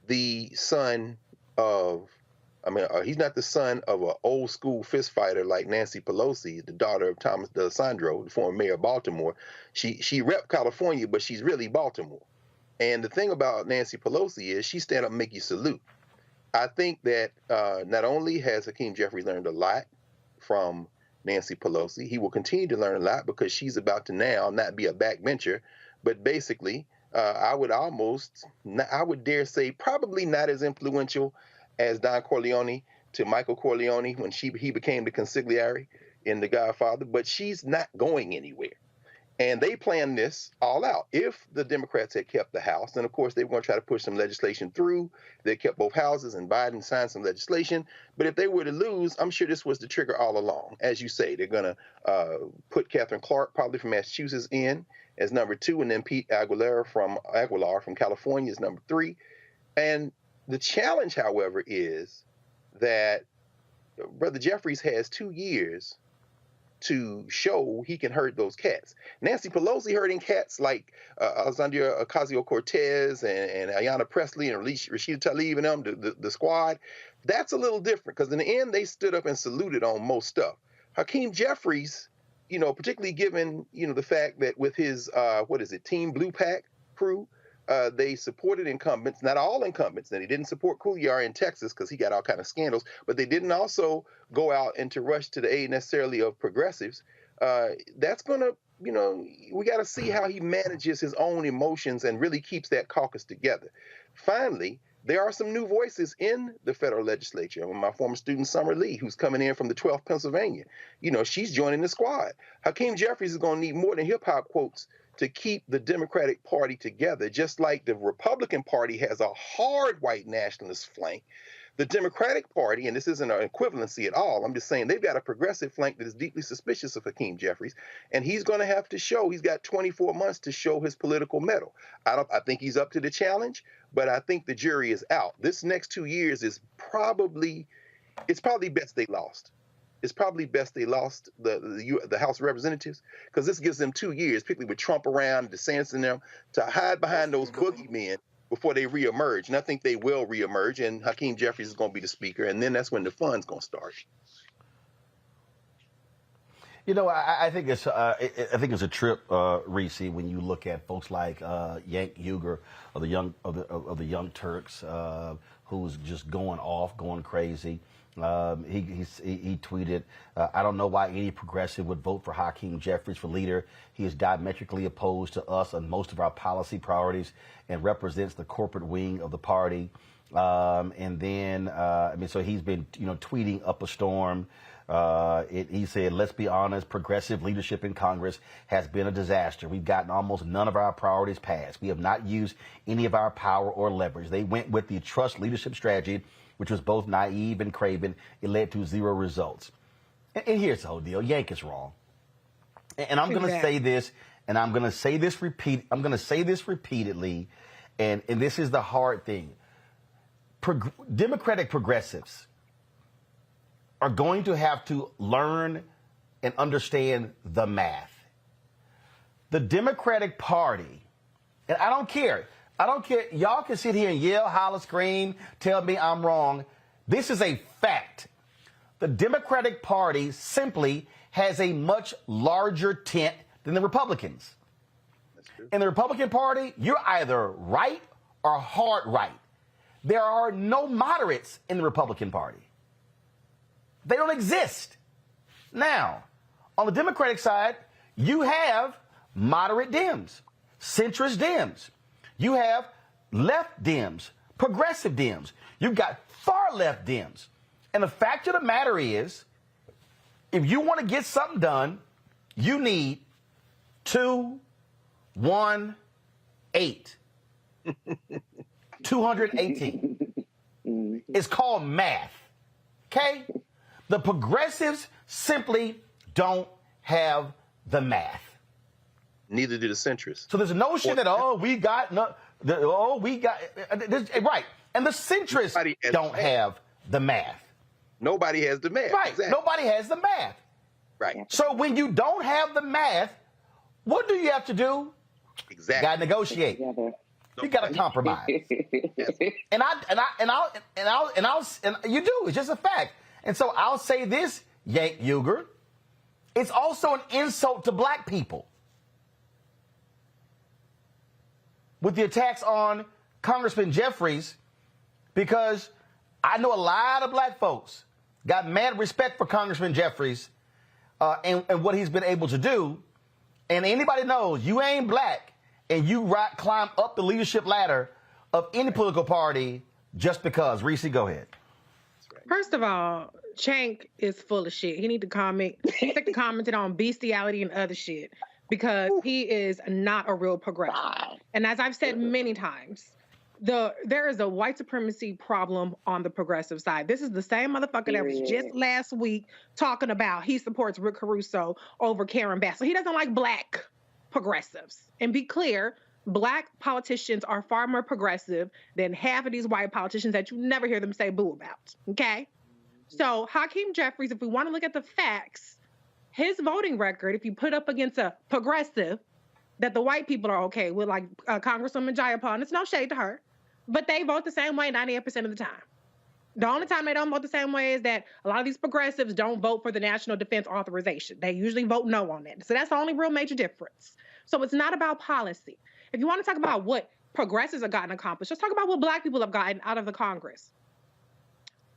the son of, he's not the son of an old school fist fighter like Nancy Pelosi, the daughter of Thomas DeSandro, the former mayor of Baltimore. She rep California, but she's really Baltimore. And the thing about Nancy Pelosi is she stand up and make you salute. I think that not only has Hakeem Jeffries learned a lot from Nancy Pelosi, he will continue to learn a lot, because she's about to now not be a backbencher, but basically, I would dare say probably not as influential as Don Corleone to Michael Corleone when he became the consigliere in The Godfather, but she's not going anywhere. And they planned this all out. If the Democrats had kept the House, then of course they were going to try to push some legislation through. They kept both houses, and Biden signed some legislation. But if they were to lose, I'm sure this was the trigger all along. As you say, they're going to put Catherine Clark, probably from Massachusetts, in as number 2, and then Pete Aguilar from California is number 3. And the challenge, however, is that Brother Jeffries has 2 years to show he can herd those cats. Nancy Pelosi herding cats like Alexandria Ocasio-Cortez and Ayanna Pressley and Rashida Tlaib and them, the squad, that's a little different, because in the end, they stood up and saluted on most stuff. Hakeem Jeffries, particularly given, the fact that with his, Team Blue Pack crew, they supported incumbents, not all incumbents. Now, they didn't support Couliar in Texas because he got all kind of scandals, but they didn't also go out and to rush to the aid necessarily of progressives. that's going to, we got to see how he manages his own emotions and really keeps that caucus together. Finally, there are some new voices in the federal legislature. My former student, Summer Lee, who's coming in from the 12th Pennsylvania, she's joining the squad. Hakeem Jeffries is going to need more than hip-hop quotes to keep the Democratic Party together, just like the Republican Party has a hard white nationalist flank. The Democratic Party, and this isn't an equivalency at all, I'm just saying they've got a progressive flank that is deeply suspicious of Hakeem Jeffries, and he's going to have to show, he's got 24 months to show his political mettle. I think he's up to the challenge, but I think the jury is out. This next 2 years is probably best they lost. It's probably best they lost the House of Representatives, because this gives them 2 years, particularly with Trump around, DeSantis and them, to hide behind those boogeymen before they reemerge. And I think they will reemerge, and Hakeem Jeffries is going to be the speaker, and then that's when the fun's going to start. I think it's a trip, Reese, when you look at folks like Yank Uger of the Young Turks, who's just going off, going crazy. He tweeted, I don't know why any progressive would vote for Hakeem Jeffries for leader. He is diametrically opposed to us on most of our policy priorities and represents the corporate wing of the party. And then, so he's been, tweeting up a storm. He said, let's be honest, progressive leadership in Congress has been a disaster. We've gotten almost none of our priorities passed. We have not used any of our power or leverage. They went with the trust leadership strategy, which was both naive and craven. It led to 0 results. And here's the whole deal. Yank is wrong. And I'm going to say this, and I'm going to say this repeatedly, and this is the hard thing. Democratic progressives are going to have to learn and understand the math. The Democratic Party, and I don't care. Y'all can sit here and yell, holler, scream, tell me I'm wrong. This is a fact. The Democratic Party simply has a much larger tent than the Republicans. In the Republican Party, you're either right or hard right. There are no moderates in the Republican Party. They don't exist. Now, on the Democratic side, you have moderate Dems, centrist Dems. You have left Dems, progressive Dems. You've got far left Dems. And the fact of the matter is, if you want to get something done, you need 2, 1, 8. 218. It's called math. Okay? The progressives simply don't have the math. Neither do the centrists. So there's a notion that, right. And the centrists don't have the math. Nobody has the math. Right. Exactly. Nobody has the math. Right. So when you don't have the math, what do you have to do? Exactly. You got to negotiate. You got to compromise. And you do. It's just a fact. And so I'll say this, Yank Uger. It's also an insult to black people. With the attacks on Congressman Jeffries, because I know a lot of black folks got mad respect for Congressman Jeffries and what he's been able to do. And anybody knows you ain't black and you climb up the leadership ladder of any political party just because. Reese, go ahead. First of all, Chank is full of shit. He need to comment. He need to comment on bestiality and other shit, because he is not a real progressive. And as I've said many times, there is a white supremacy problem on the progressive side. This is the same motherfucker that was just last week talking about he supports Rick Caruso over Karen Bass. So he doesn't like black progressives. And be clear, black politicians are far more progressive than half of these white politicians that you never hear them say boo about. Okay? So Hakeem Jeffries, if we want to look at the facts, his voting record, if you put up against a progressive that the white people are okay with, like Congresswoman Jayapal, it's no shade to her, but they vote the same way 98% of the time. The only time they don't vote the same way is that a lot of these progressives don't vote for the National Defense Authorization. They usually vote no on that. So that's the only real major difference. So it's not about policy. If you want to talk about what progressives have gotten accomplished, let's talk about what black people have gotten out of the Congress.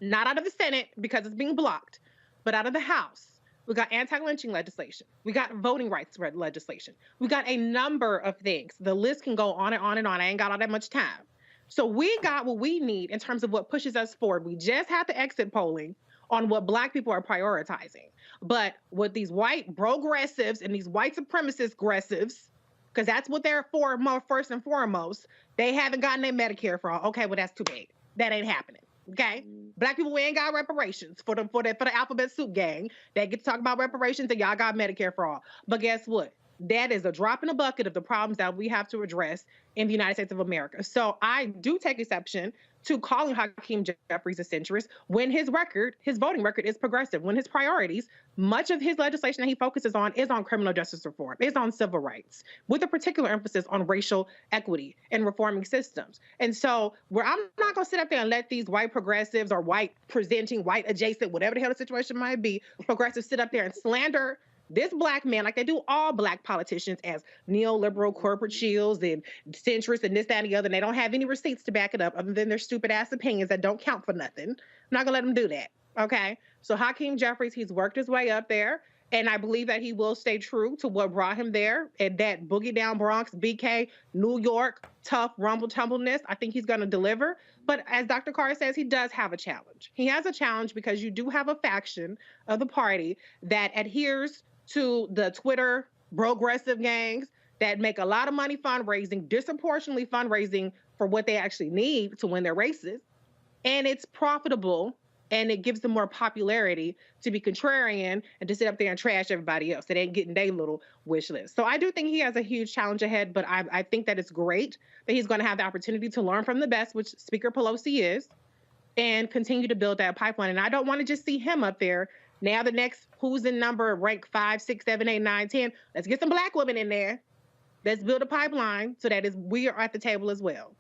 Not out of the Senate, because it's being blocked, but out of the House. We got anti-lynching legislation. We got voting rights legislation. We got a number of things. The list can go on and on and on. I ain't got all that much time. So we got what we need in terms of what pushes us forward. We just had the exit polling on what Black people are prioritizing. But with these white progressives and these white supremacist aggressives, because that's what they're for first and foremost, they haven't gotten their Medicare for all. Okay, well, that's too bad. That ain't happening. Okay, Black people, we ain't got reparations for the alphabet soup gang. They get to talk about reparations, and y'all got Medicare for all. But guess what? That is a drop in the bucket of the problems that we have to address in the United States of America. So I do take exception to calling Hakeem Jeffries a centrist when his voting record is progressive, when his priorities, much of his legislation that he focuses on is on criminal justice reform, is on civil rights, with a particular emphasis on racial equity and reforming systems. And so where I'm not going to sit up there and let these white progressives or white presenting, white adjacent, whatever the hell the situation might be, progressives sit up there and slander this Black man, like they do all Black politicians, as neoliberal corporate shields and centrists and this, that, and the other. And they don't have any receipts to back it up other than their stupid ass opinions that don't count for nothing. I'm not gonna let them do that. Okay. So Hakeem Jeffries, he's worked his way up there. And I believe that he will stay true to what brought him there, and that boogie down Bronx, BK, New York, tough rumble tumbleness. I think he's going to deliver. But as Dr. Carr says, he does have a challenge. He has a challenge because you do have a faction of the party that adheres to the Twitter progressive gangs that make a lot of money fundraising, disproportionately fundraising for what they actually need to win their races. And it's profitable, and it gives them more popularity to be contrarian and to sit up there and trash everybody else that ain't getting their little wish list. So I do think he has a huge challenge ahead, but I think that it's great that he's going to have the opportunity to learn from the best, which Speaker Pelosi is, and continue to build that pipeline. And I don't want to just see him up there. Now the next who's in number, rank 5, 6, 7, 8, 9, 10. Let's get some Black women in there. Let's build a pipeline so that we are at the table as well.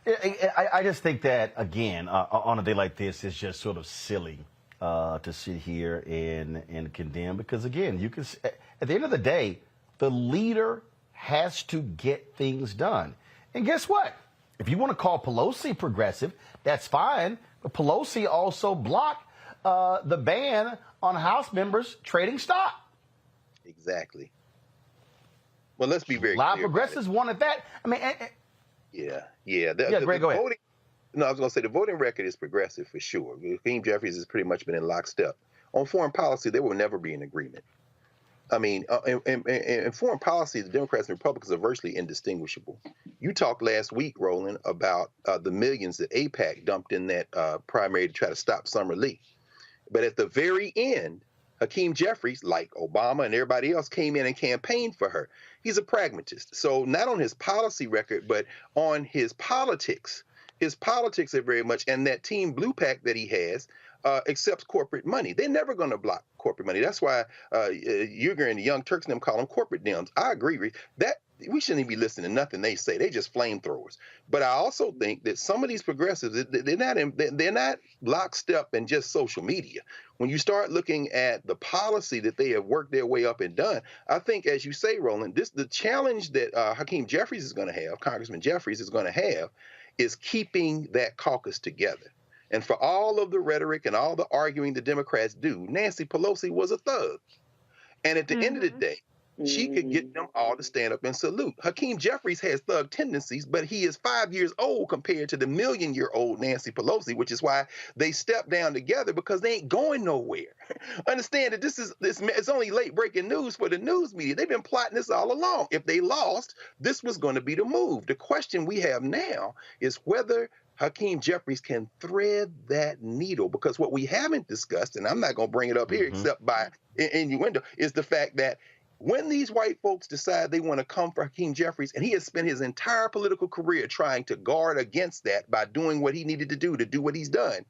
I just think that, again, on a day like this, it's just sort of silly to sit here and condemn, because, again, you can, at the end of the day, the leader has to get things done. And guess what? If you want to call Pelosi progressive, that's fine. But Pelosi also blocked the ban on House members trading stock. Exactly. Well, let's be very clear. A lot of of progressives wanted that. I mean, Greg, go ahead. No, I was going to say the voting record is progressive for sure. Hakeem Jeffries has pretty much been in lockstep. On foreign policy, there will never be an agreement. I mean, in foreign policy, the Democrats and Republicans are virtually indistinguishable. You talked last week, Roland, about the millions that AIPAC dumped in that primary to try to stop Summer Lee. But at the very end, Hakeem Jeffries, like Obama and everybody else, came in and campaigned for her. He's a pragmatist. So not on his policy record, but on his politics. His politics are very much, and that Team Blue Pack that he has accepts corporate money. They're never going to block corporate money. That's why Uyghur and the Young Turks and them call them corporate Dems. I agree. That we shouldn't even be listening to nothing they say. They just flamethrowers. But I also think that some of these progressives, they're not lockstep in just social media. When you start looking at the policy that they have worked their way up and done, I think, as you say, Roland, the challenge that Hakeem Jeffries is going to have, Congressman Jeffries is going to have, is keeping that caucus together. And for all of the rhetoric and all the arguing the Democrats do, Nancy Pelosi was a thug. And at the end of the day, she could get them all to stand up and salute. Hakeem Jeffries has thug tendencies, but he is 5 years old compared to the million-year-old Nancy Pelosi, which is why they stepped down together, because they ain't going nowhere. Understand that it's only late breaking news for the news media. They've been plotting this all along. If they lost, this was going to be the move. The question we have now is whether Hakeem Jeffries can thread that needle, because what we haven't discussed, and I'm not going to bring it up here except by innuendo, is the fact that when these white folks decide they want to come for Hakeem Jeffries, and he has spent his entire political career trying to guard against that by doing what he needed to do what he's done,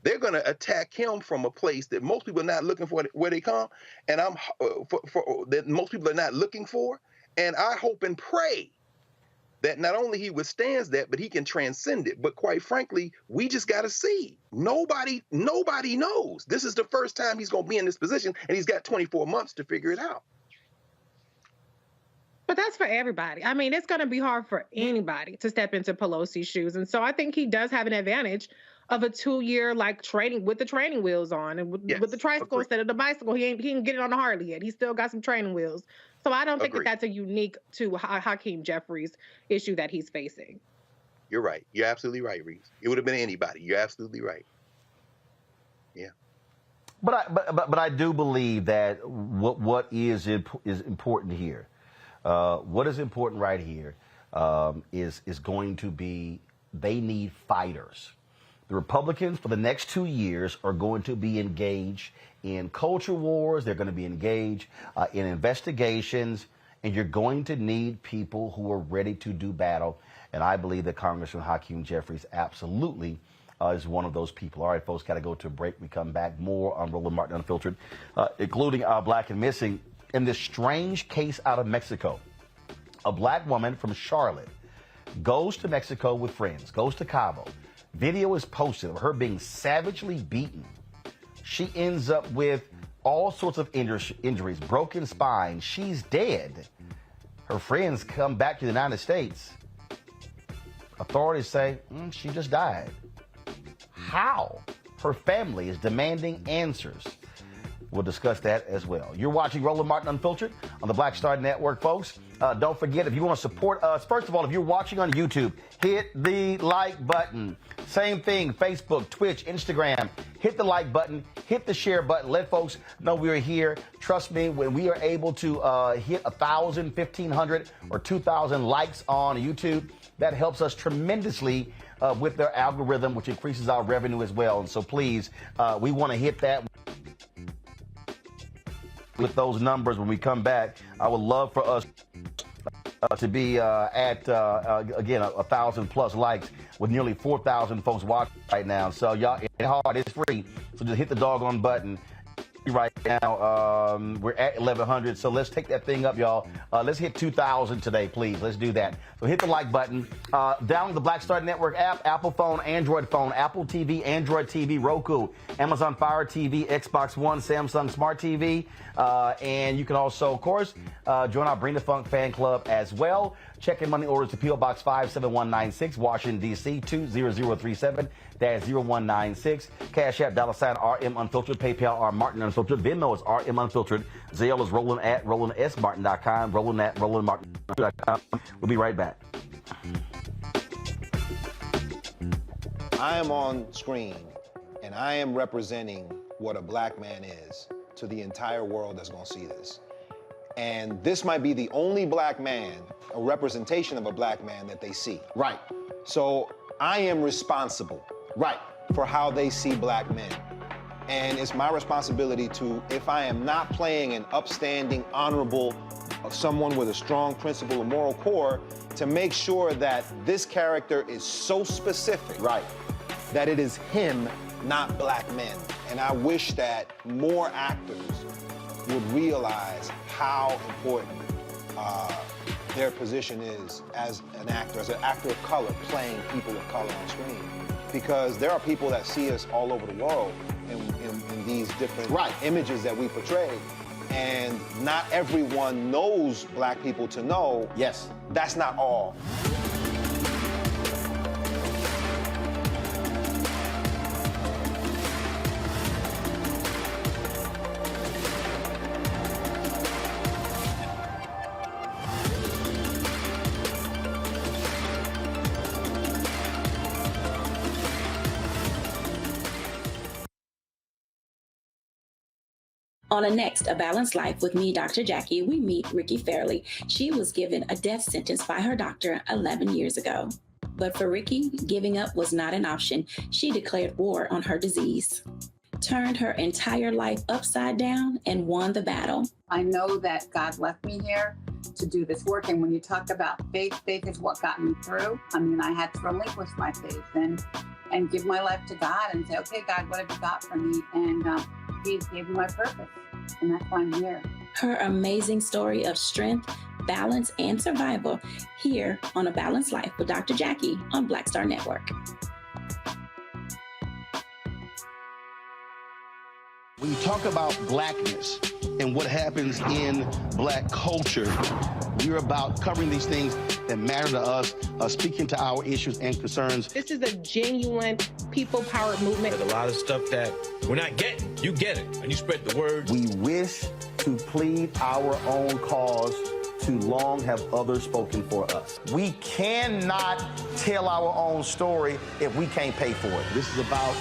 they're going to attack him from a place that most people are not looking for where they come, and that most people are not looking for. And I hope and pray that not only he withstands that, but he can transcend it. But quite frankly, we just got to see. Nobody knows. This is the first time he's going to be in this position, and he's got 24 months to figure it out. But that's for everybody. I mean, it's going to be hard for anybody to step into Pelosi's shoes. And so I think he does have an advantage of a 2-year like training with the training wheels on and with the tricycle instead of the bicycle. He ain't get it on the Harley yet. He still got some training wheels. So I don't think that that's a unique to Hakeem Jeffries issue that he's facing. You're right. You're absolutely right, Reese. It would have been anybody. You're absolutely right. Yeah. But I do believe that what is important here, what is important right here, is going to be they need fighters. The Republicans for the next 2 years are going to be engaged in culture wars. They're going to be engaged in investigations, and you're going to need people who are ready to do battle. And I believe that Congressman Hakeem Jeffries absolutely is one of those people. All right, folks, got to go to a break. We come back more on Roland Martin Unfiltered, including Black and Missing. In this strange case out of Mexico, a black woman from Charlotte goes to Mexico with friends, goes to Cabo. Video is posted of her being savagely beaten. She ends up with all sorts of injuries, broken spine. She's dead. Her friends come back to the United States. Authorities say she just died. How? Her family is demanding answers. We'll discuss that as well. You're watching Roland Martin Unfiltered on the Black Star Network, folks. Don't forget, if you want to support us, first of all, if you're watching on YouTube, hit the like button. Same thing, Facebook, Twitch, Instagram. Hit the like button, hit the share button. Let folks know we're here. Trust me, when we are able to hit 1,000, 1,500, or 2,000 likes on YouTube, that helps us tremendously with their algorithm, which increases our revenue as well. And so please, we want to hit that. With those numbers when we come back, I would love for us to be at, again, 1,000 plus likes with nearly 4,000 folks watching right now. So y'all, it's hard, it's free. So just hit the doggone button. Right now, we're at 1,100, so let's take that thing up, y'all. Let's hit 2,000 today, please. Let's do that. So hit the like button. Download the Black Star Network app, Apple phone, Android phone, Apple TV, Android TV, Roku, Amazon Fire TV, Xbox One, Samsung Smart TV. And you can also, of course, join our Bring the Funk fan club as well. Check in money orders to P.O. Box 57196, Washington, D.C. 20037-0196. Cash App, $RM Unfiltered. PayPal, R Martin Unfiltered. Venmo is RM Unfiltered. Zelle is Roland at RolandSMartin.com. Roland at RolandMartin.com. We'll be right back. I am on screen, and I am representing what a black man is to the entire world that's going to see this. And this might be the only black man, a representation of a black man that they see. Right. So I am responsible. Right. For how they see black men. And it's my responsibility to, if I am not playing an upstanding, honorable, someone with a strong principle and moral core, to make sure that this character is so specific. Right. That it is him, not black men. And I wish that more actors would realize how important their position is as an actor of color, playing people of color on screen. Because there are people that see us all over the world in these different images that we portray. And not everyone knows black people to know, yes, that's not all. On the next A Balanced Life with me, Dr. Jackie, we meet Ricky Fairley. She was given a death sentence by her doctor 11 years ago. But for Ricky, giving up was not an option. She declared war on her disease, turned her entire life upside down, and won the battle. I know that God left me here to do this work. And when you talk about faith, faith is what got me through. I mean, I had to relinquish my faith and give my life to God and say, okay, God, what have you got for me? And He gave me my purpose, and that's why I'm here. Her amazing story of strength, balance, and survival here on A Balanced Life with Dr. Jackie on Black Star Network. When you talk about blackness, and what happens in Black culture. We're about covering these things that matter to us, speaking to our issues and concerns. This is a genuine people-powered movement. There's a lot of stuff that we're not getting. You get it, and you spread the word. We wish to plead our own cause. Too long have others spoken for us. We cannot tell our own story if we can't pay for it. This is about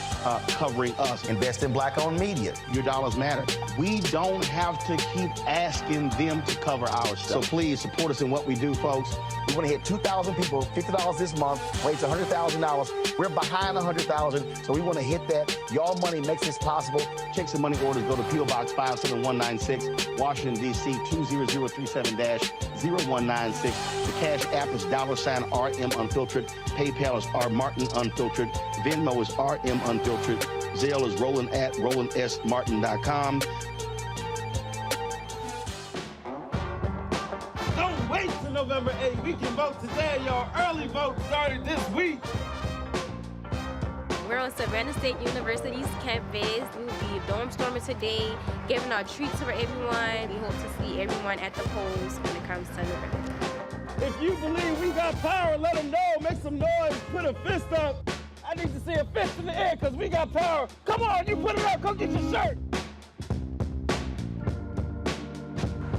covering us. Invest in Black-owned media. Your dollars matter. We don't have to keep asking them to cover our stuff. So please support us in what we do, folks. We want to hit 2,000 people, $50 this month, raise $100,000. We're behind $100,000, so we want to hit that. Y'all money makes this possible. Checks and money orders go to P.O. Box 57196, Washington, D.C. 20037-0196. The Cash App is $RM Unfiltered. PayPal is R Martin Unfiltered. Venmo is RM Unfiltered. Zelle is Roland at RolandSMartin.com. Don't wait till November 8th. We can vote today, y'all. Early vote started this week. We're on Savannah State University's campus. We'll be dorm storming today, giving out treats for everyone. We hope to see everyone at the polls when it comes to November. If you believe we got power, let them know. Make some noise. Put a fist up. I need to see a fist in the air because we got power. Come on, you put it up. Come get your shirt.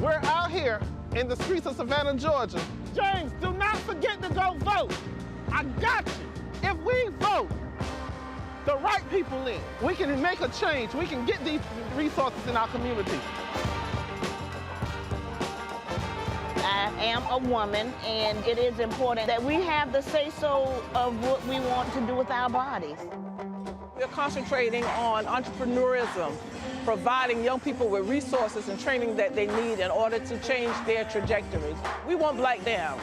We're out here in the streets of Savannah, Georgia. James, do not forget to go vote. I got you. If we vote the right people in, we can make a change. We can get these resources in our community. I am a woman, and it is important that we have the say-so of what we want to do with our bodies. We're concentrating on entrepreneurism, providing young people with resources and training that they need in order to change their trajectories. We want Black down.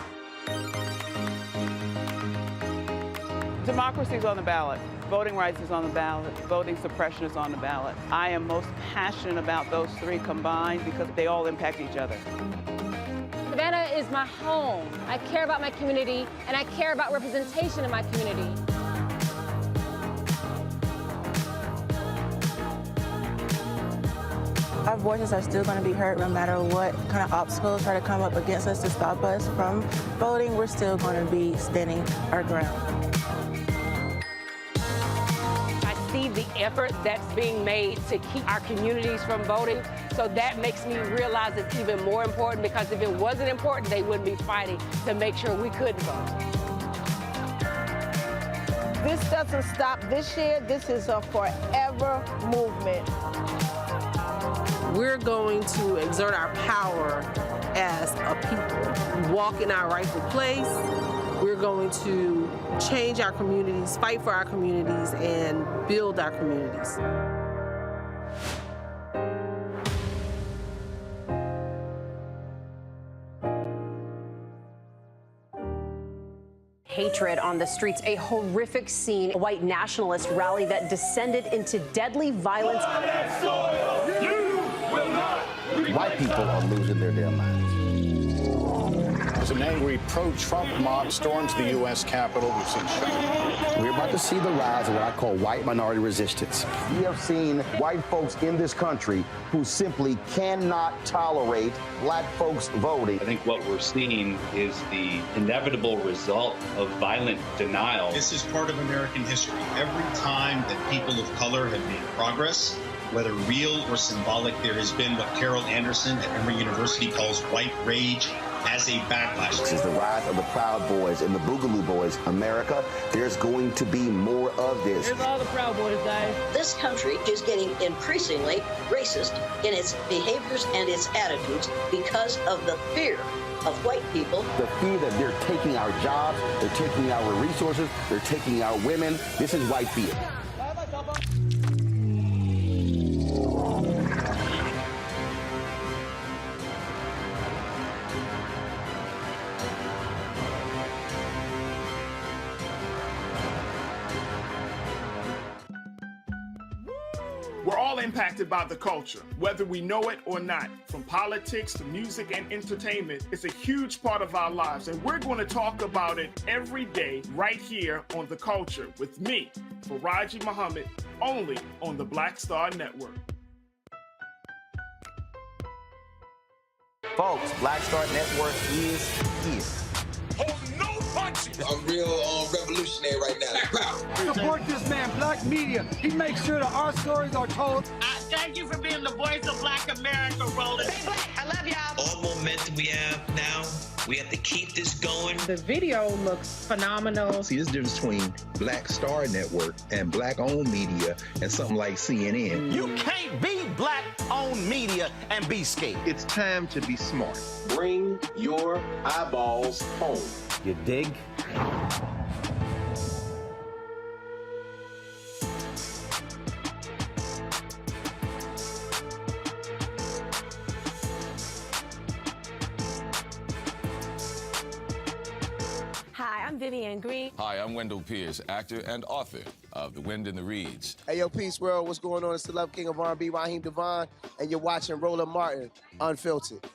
Democracy is on the ballot. Voting rights is on the ballot. Voting suppression is on the ballot. I am most passionate about those three combined because they all impact each other. Savannah is my home. I care about my community, and I care about representation in my community. Our voices are still going to be heard no matter what kind of obstacles try to come up against us to stop us from voting. We're still going to be standing our ground. I see the effort that's being made to keep our communities from voting. So that makes me realize it's even more important, because if it wasn't important, they wouldn't be fighting to make sure we could vote. This doesn't stop this year. This is a forever movement. We're going to exert our power as a people, walk in our rightful place. We're going to change our communities, fight for our communities, and build our communities. Hatred on the streets, a horrific scene, a white nationalist rally that descended into deadly violence. White people are losing their damn minds. As an angry pro-Trump mob storms the U.S. Capitol, we've seen shooting. We're about to see the rise of what I call white minority resistance. We have seen white folks in this country who simply cannot tolerate Black folks voting. I think what we're seeing is the inevitable result of violent denial. This is part of American history. Every time that people of color have made progress, whether real or symbolic, there has been what Carol Anderson at Emory University calls white rage as a backlash. This is the rise of the Proud Boys and the Boogaloo Boys. America, there's going to be more of this. Here's all the Proud Boys, guys. This country is getting increasingly racist in its behaviors and its attitudes because of the fear of white people. The fear that they're taking our jobs, they're taking our resources, they're taking our women. This is white fear. We're all impacted by the culture, whether we know it or not. From politics to music and entertainment, it's a huge part of our lives, and we're going to talk about it every day right here on The Culture with me, Faraji Muhammad, only on the Black Star Network. Folks, Black Star Network is here. I'm real revolutionary right now. Support this man, Black Media. He makes sure that our stories are told. Thank you for being the voice of Black America, Roland. Stay Black. I love y'all. All momentum we have now, we have to keep this going. The video looks phenomenal. See, this difference between Black Star Network and Black-owned media and something like CNN. You can't be Black-owned media and be scared. It's time to be smart. Bring your eyeballs home. You dig? Hi, I'm Vivian Green. Hi, I'm Wendell Pierce, actor and author of The Wind in the Reeds. Hey, yo, Peace World, what's going on? It's the Love King of R&B, Raheem Devon, and you're watching Roland Martin, Unfiltered.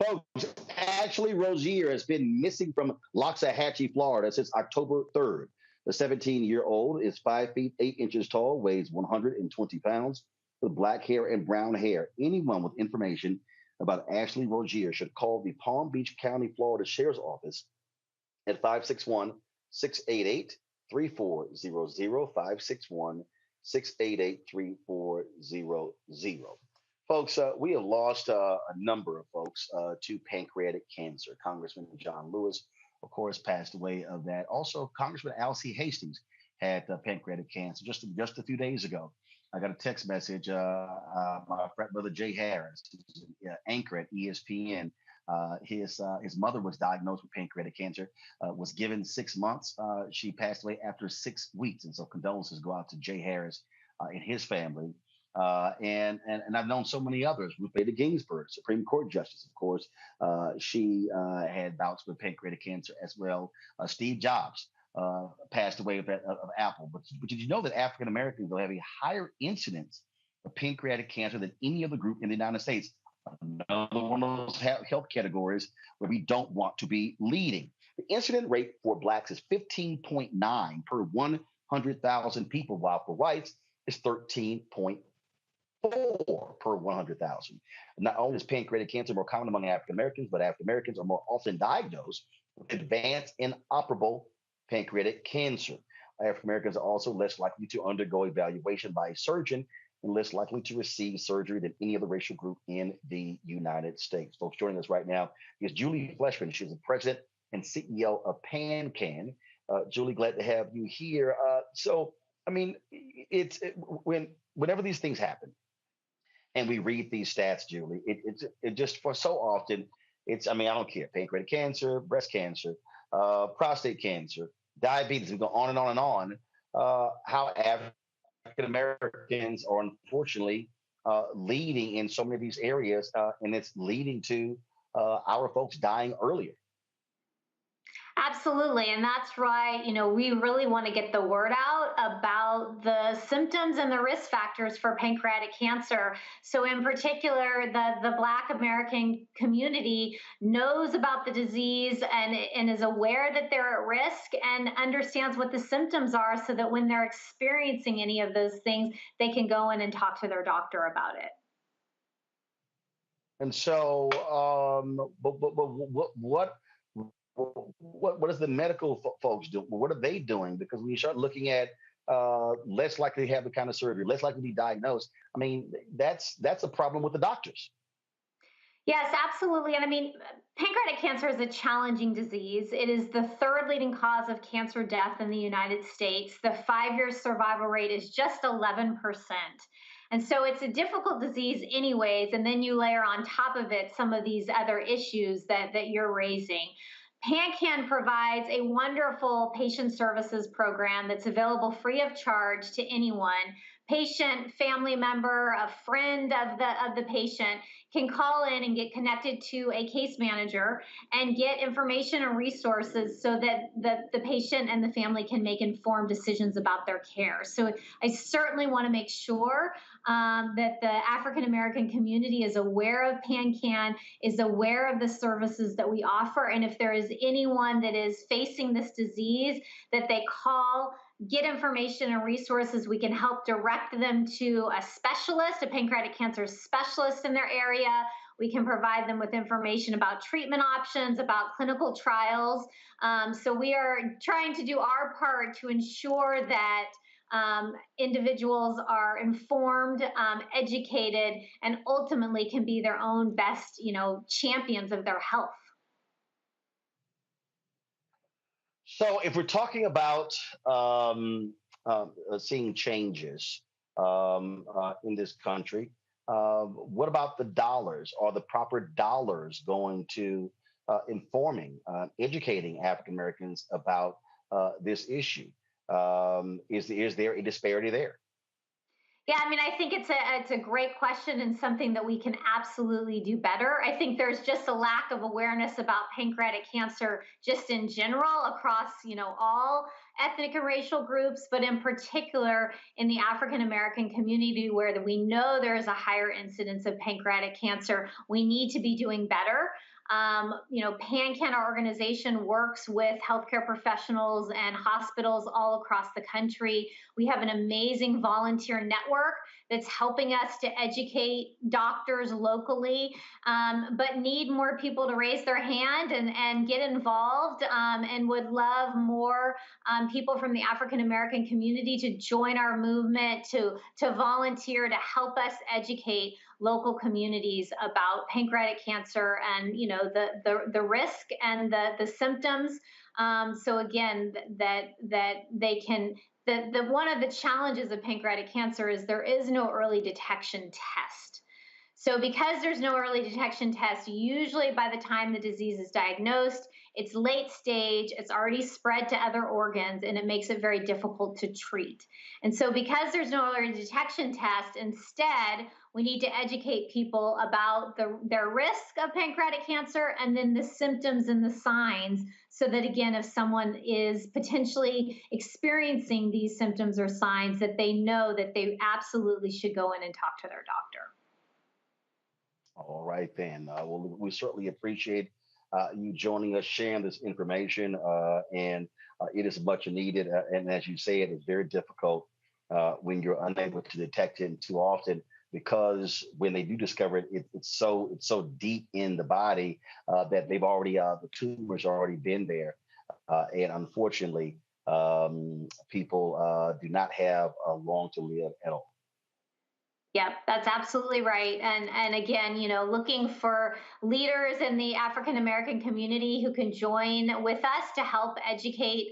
Folks, Ashley Rozier has been missing from Loxahatchee, Florida since October 3rd. The 17-year-old is 5 feet 8 inches tall, weighs 120 pounds, with black hair and brown hair. Anyone with information about Ashley Rozier should call the Palm Beach County, Florida Sheriff's Office at 561-688-3400, 561-688-3400. Folks, we have lost a number of folks to pancreatic cancer. Congressman John Lewis, of course, passed away of that. Also, Congressman Alcee Hastings had pancreatic cancer just a few days ago. I got a text message. My frat brother Jay Harris, who's an anchor at ESPN, his mother was diagnosed with pancreatic cancer, was given 6 months. She passed away after 6 weeks. And so condolences go out to Jay Harris and his family. And I've known so many others. Ruth Bader Ginsburg, Supreme Court Justice, of course. She had bouts with pancreatic cancer as well. Steve Jobs passed away of Apple. But did you know that African Americans will have a higher incidence of pancreatic cancer than any other group in the United States? Another one of those health categories where we don't want to be leading. The incident rate for Blacks is 15.9 per 100,000 people, while for whites is 13.4 per 100,000. Not only is pancreatic cancer more common among African Americans, but African Americans are more often diagnosed with advanced inoperable pancreatic cancer. African Americans are also less likely to undergo evaluation by a surgeon and less likely to receive surgery than any other racial group in the United States. Folks, joining us right now is Julie Fleshman. She's the president and CEO of PanCan. Julie, glad to have you here. Whenever these things happen, and we read these stats, Julie, it just for so often, I don't care. Pancreatic cancer, breast cancer, prostate cancer, diabetes, we go on and on and on, how African Americans are unfortunately leading in so many of these areas, and it's leading to our folks dying earlier. Absolutely. And that's right. We really want to get the word out about the symptoms and the risk factors for pancreatic cancer. So in particular, the Black American community knows about the disease and is aware that they're at risk and understands what the symptoms are so that when they're experiencing any of those things, they can go in and talk to their doctor about it. And so, what does the medical folks do? What are they doing? Because when you start looking at less likely to have the kind of surgery, less likely to be diagnosed, that's a problem with the doctors. Yes, absolutely. And pancreatic cancer is a challenging disease. It is the third leading cause of cancer death in the United States. The 5-year survival rate is just 11%. And so it's a difficult disease anyways. And then you layer on top of it some of these other issues that you're raising. PanCan provides a wonderful patient services program that's available free of charge to anyone patient, family member, a friend of the patient can call in and get connected to a case manager and get information and resources so that the patient and the family can make informed decisions about their care. So I certainly want to make sure that the African American community is aware of PanCan, is aware of the services that we offer, and if there is anyone that is facing this disease, that they call, get information and resources. We can help direct them to a specialist, a pancreatic cancer specialist in their area. We can provide them with information about treatment options, about clinical trials. So we are trying to do our part to ensure that individuals are informed, educated, and ultimately can be their own best, champions of their health. So, if we're talking about seeing changes in this country, what about the dollars? Are the proper dollars going to informing, educating African Americans about this issue? Is there a disparity there? Yeah, I mean, I think it's a great question and something that we can absolutely do better. I think there's just a lack of awareness about pancreatic cancer just in general across, all ethnic and racial groups, but in particular in the African American community where we know there is a higher incidence of pancreatic cancer. We need to be doing better. PanCan, our organization, works with healthcare professionals and hospitals all across the country. We have an amazing volunteer network that's helping us to educate doctors locally, but need more people to raise their hand and get involved, and would love more people from the African American community to join our movement, to volunteer, to help us educate local communities about pancreatic cancer and the risk and the symptoms. So again, that they can. The one of the challenges of pancreatic cancer is there is no early detection test. So because there's no early detection test, usually by the time the disease is diagnosed, it's late stage, it's already spread to other organs, and it makes it very difficult to treat. And so because there's no early detection test, instead, we need to educate people about their risk of pancreatic cancer and then the symptoms and the signs so that, again, if someone is potentially experiencing these symptoms or signs, that they know that they absolutely should go in and talk to their doctor. All right, then. Well, we certainly appreciate you joining us, sharing this information, and it is much needed. And as you say, it is very difficult when you're unable to detect it too often, because when they do discover it, it's so deep in the body that they've already the tumor's already been there, and unfortunately, people do not have long to live at all. Yep, that's absolutely right. And again, looking for leaders in the African American community who can join with us to help educate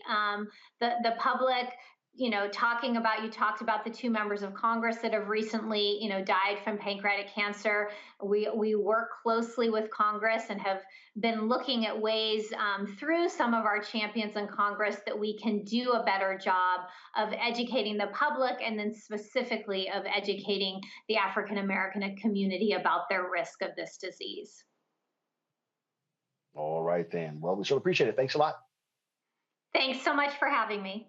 the public. You talked about the 2 members of Congress that have recently, died from pancreatic cancer. We work closely with Congress and have been looking at ways through some of our champions in Congress that we can do a better job of educating the public, and then specifically of educating the African American community about their risk of this disease. All right, then. Well, we sure appreciate it. Thanks a lot. Thanks so much for having me.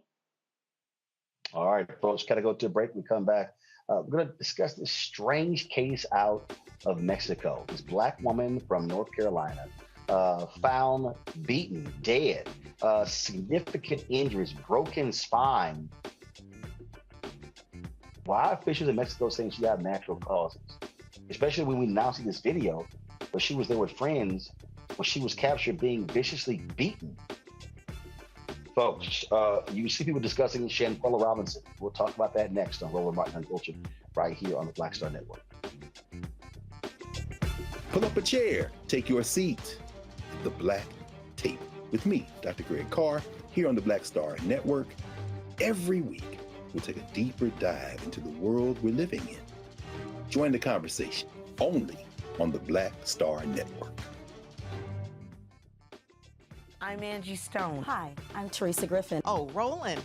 All right, folks, got to go to a break. We come back. We're going to discuss this strange case out of Mexico. This Black woman from North Carolina found beaten, dead, significant injuries, broken spine. Why officials in Mexico saying she had natural causes? Especially when we now see this video where she was there with friends, where she was captured being viciously beaten. Folks, you see people discussing Shanquella Robinson. We'll talk about that next on Roland Martin Uncultured, right here on the Black Star Network. Pull up a chair, take your seat. The Black Tape with me, Dr. Greg Carr, here on the Black Star Network. Every week, we'll take a deeper dive into the world we're living in. Join the conversation only on the Black Star Network. I'm Angie Stone. Hi, I'm Teresa Griffin. Oh, Roland.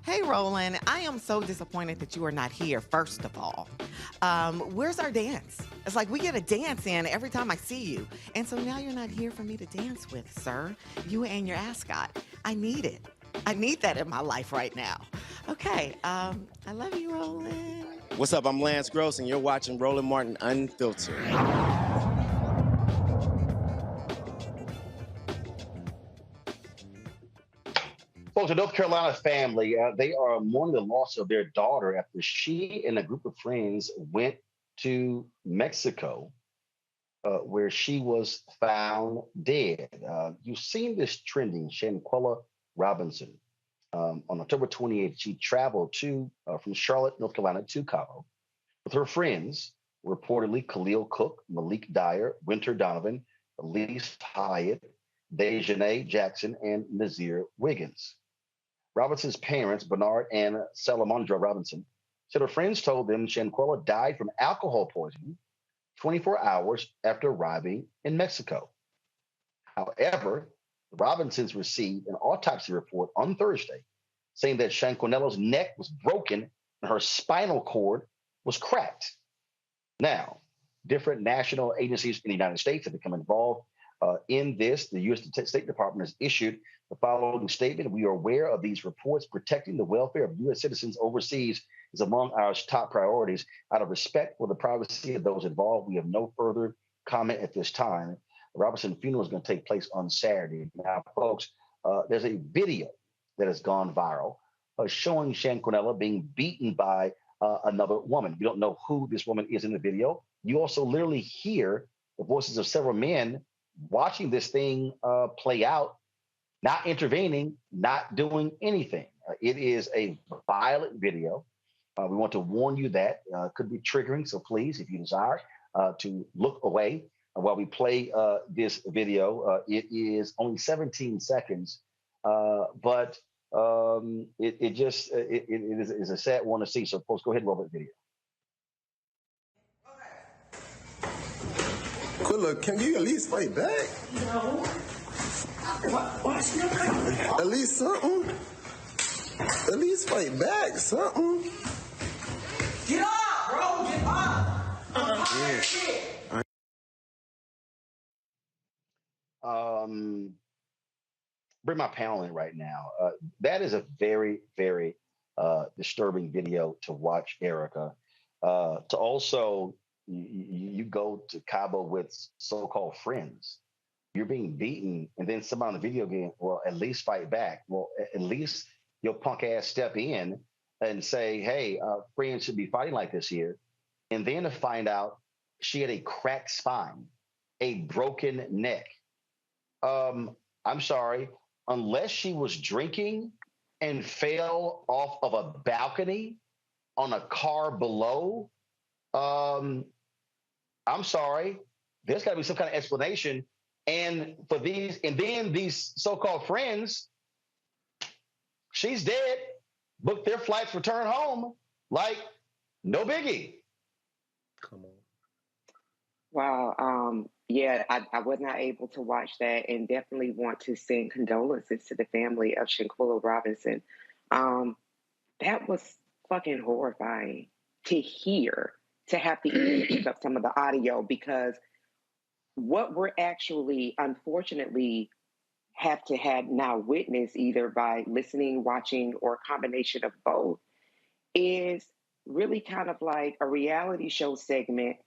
Hey, Roland, I am so disappointed that you are not here, first of all. Where's our dance? It's like we get a dance in every time I see you. And so now you're not here for me to dance with, sir. You and your ascot. I need it. I need that in my life right now. Okay, I love you, Roland. What's up? I'm Lance Gross, and you're watching Roland Martin Unfiltered. Folks, a North Carolina family, they are mourning the loss of their daughter after she and a group of friends went to Mexico, where she was found dead. You've seen this trending. Shanquella Robinson, on October 28th, she traveled from Charlotte, North Carolina to Cabo with her friends, reportedly Khalil Cook, Malik Dyer, Winter Donovan, Elise Hyatt, Dejanay Jackson, and Nazir Wiggins. Robinson's parents, Bernard and Salamandra Robinson, said her friends told them Shanquella died from alcohol poisoning 24 hours after arriving in Mexico. However, the Robinsons received an autopsy report on Thursday saying that Shanquella's neck was broken and her spinal cord was cracked. Now, different national agencies in the United States have become involved in this. The U.S. State Department has issued the following statement. We are aware of these reports. Protecting the welfare of U.S. citizens overseas is among our top priorities. Out of respect for the privacy of those involved, we have no further comment at this time. The Robinson funeral is going to take place on Saturday. Now, folks, there's a video that has gone viral showing Shanquella being beaten by another woman. You don't know who this woman is in the video. You also literally hear the voices of several men watching this thing play out, not intervening, not doing anything. It is a violent video. We want to warn you that could be triggering. So please, if you desire to look away while we play this video. It is only 17 seconds, but it is a sad one to see. So folks, go ahead and roll that video. Good look, can you at least fight back? No. At least something. At least fight back, something. Get up, bro, get up. Bring my panel in right now. That is a very, very disturbing video to watch, Erica. To also, you go to Cabo with so-called friends. You're being beaten, and then somebody on the video game, well, at least fight back. Well, at least your punk ass step in and say, hey, friends should be fighting like this here. And then to find out she had a cracked spine, a broken neck. I'm sorry, unless she was drinking and fell off of a balcony on a car below, I'm sorry, there's got to be some kind of explanation. And for these so-called friends, she's dead, booked their flights, return home, like no biggie. Come on. Wow. Yeah, I was not able to watch that, and definitely want to send condolences to the family of Shanquella Robinson. That was fucking horrifying to hear, to have to even pick up some of the audio, because what we're actually, unfortunately, have to have now witnessed, either by listening, watching, or a combination of both, is really kind of like a reality show segment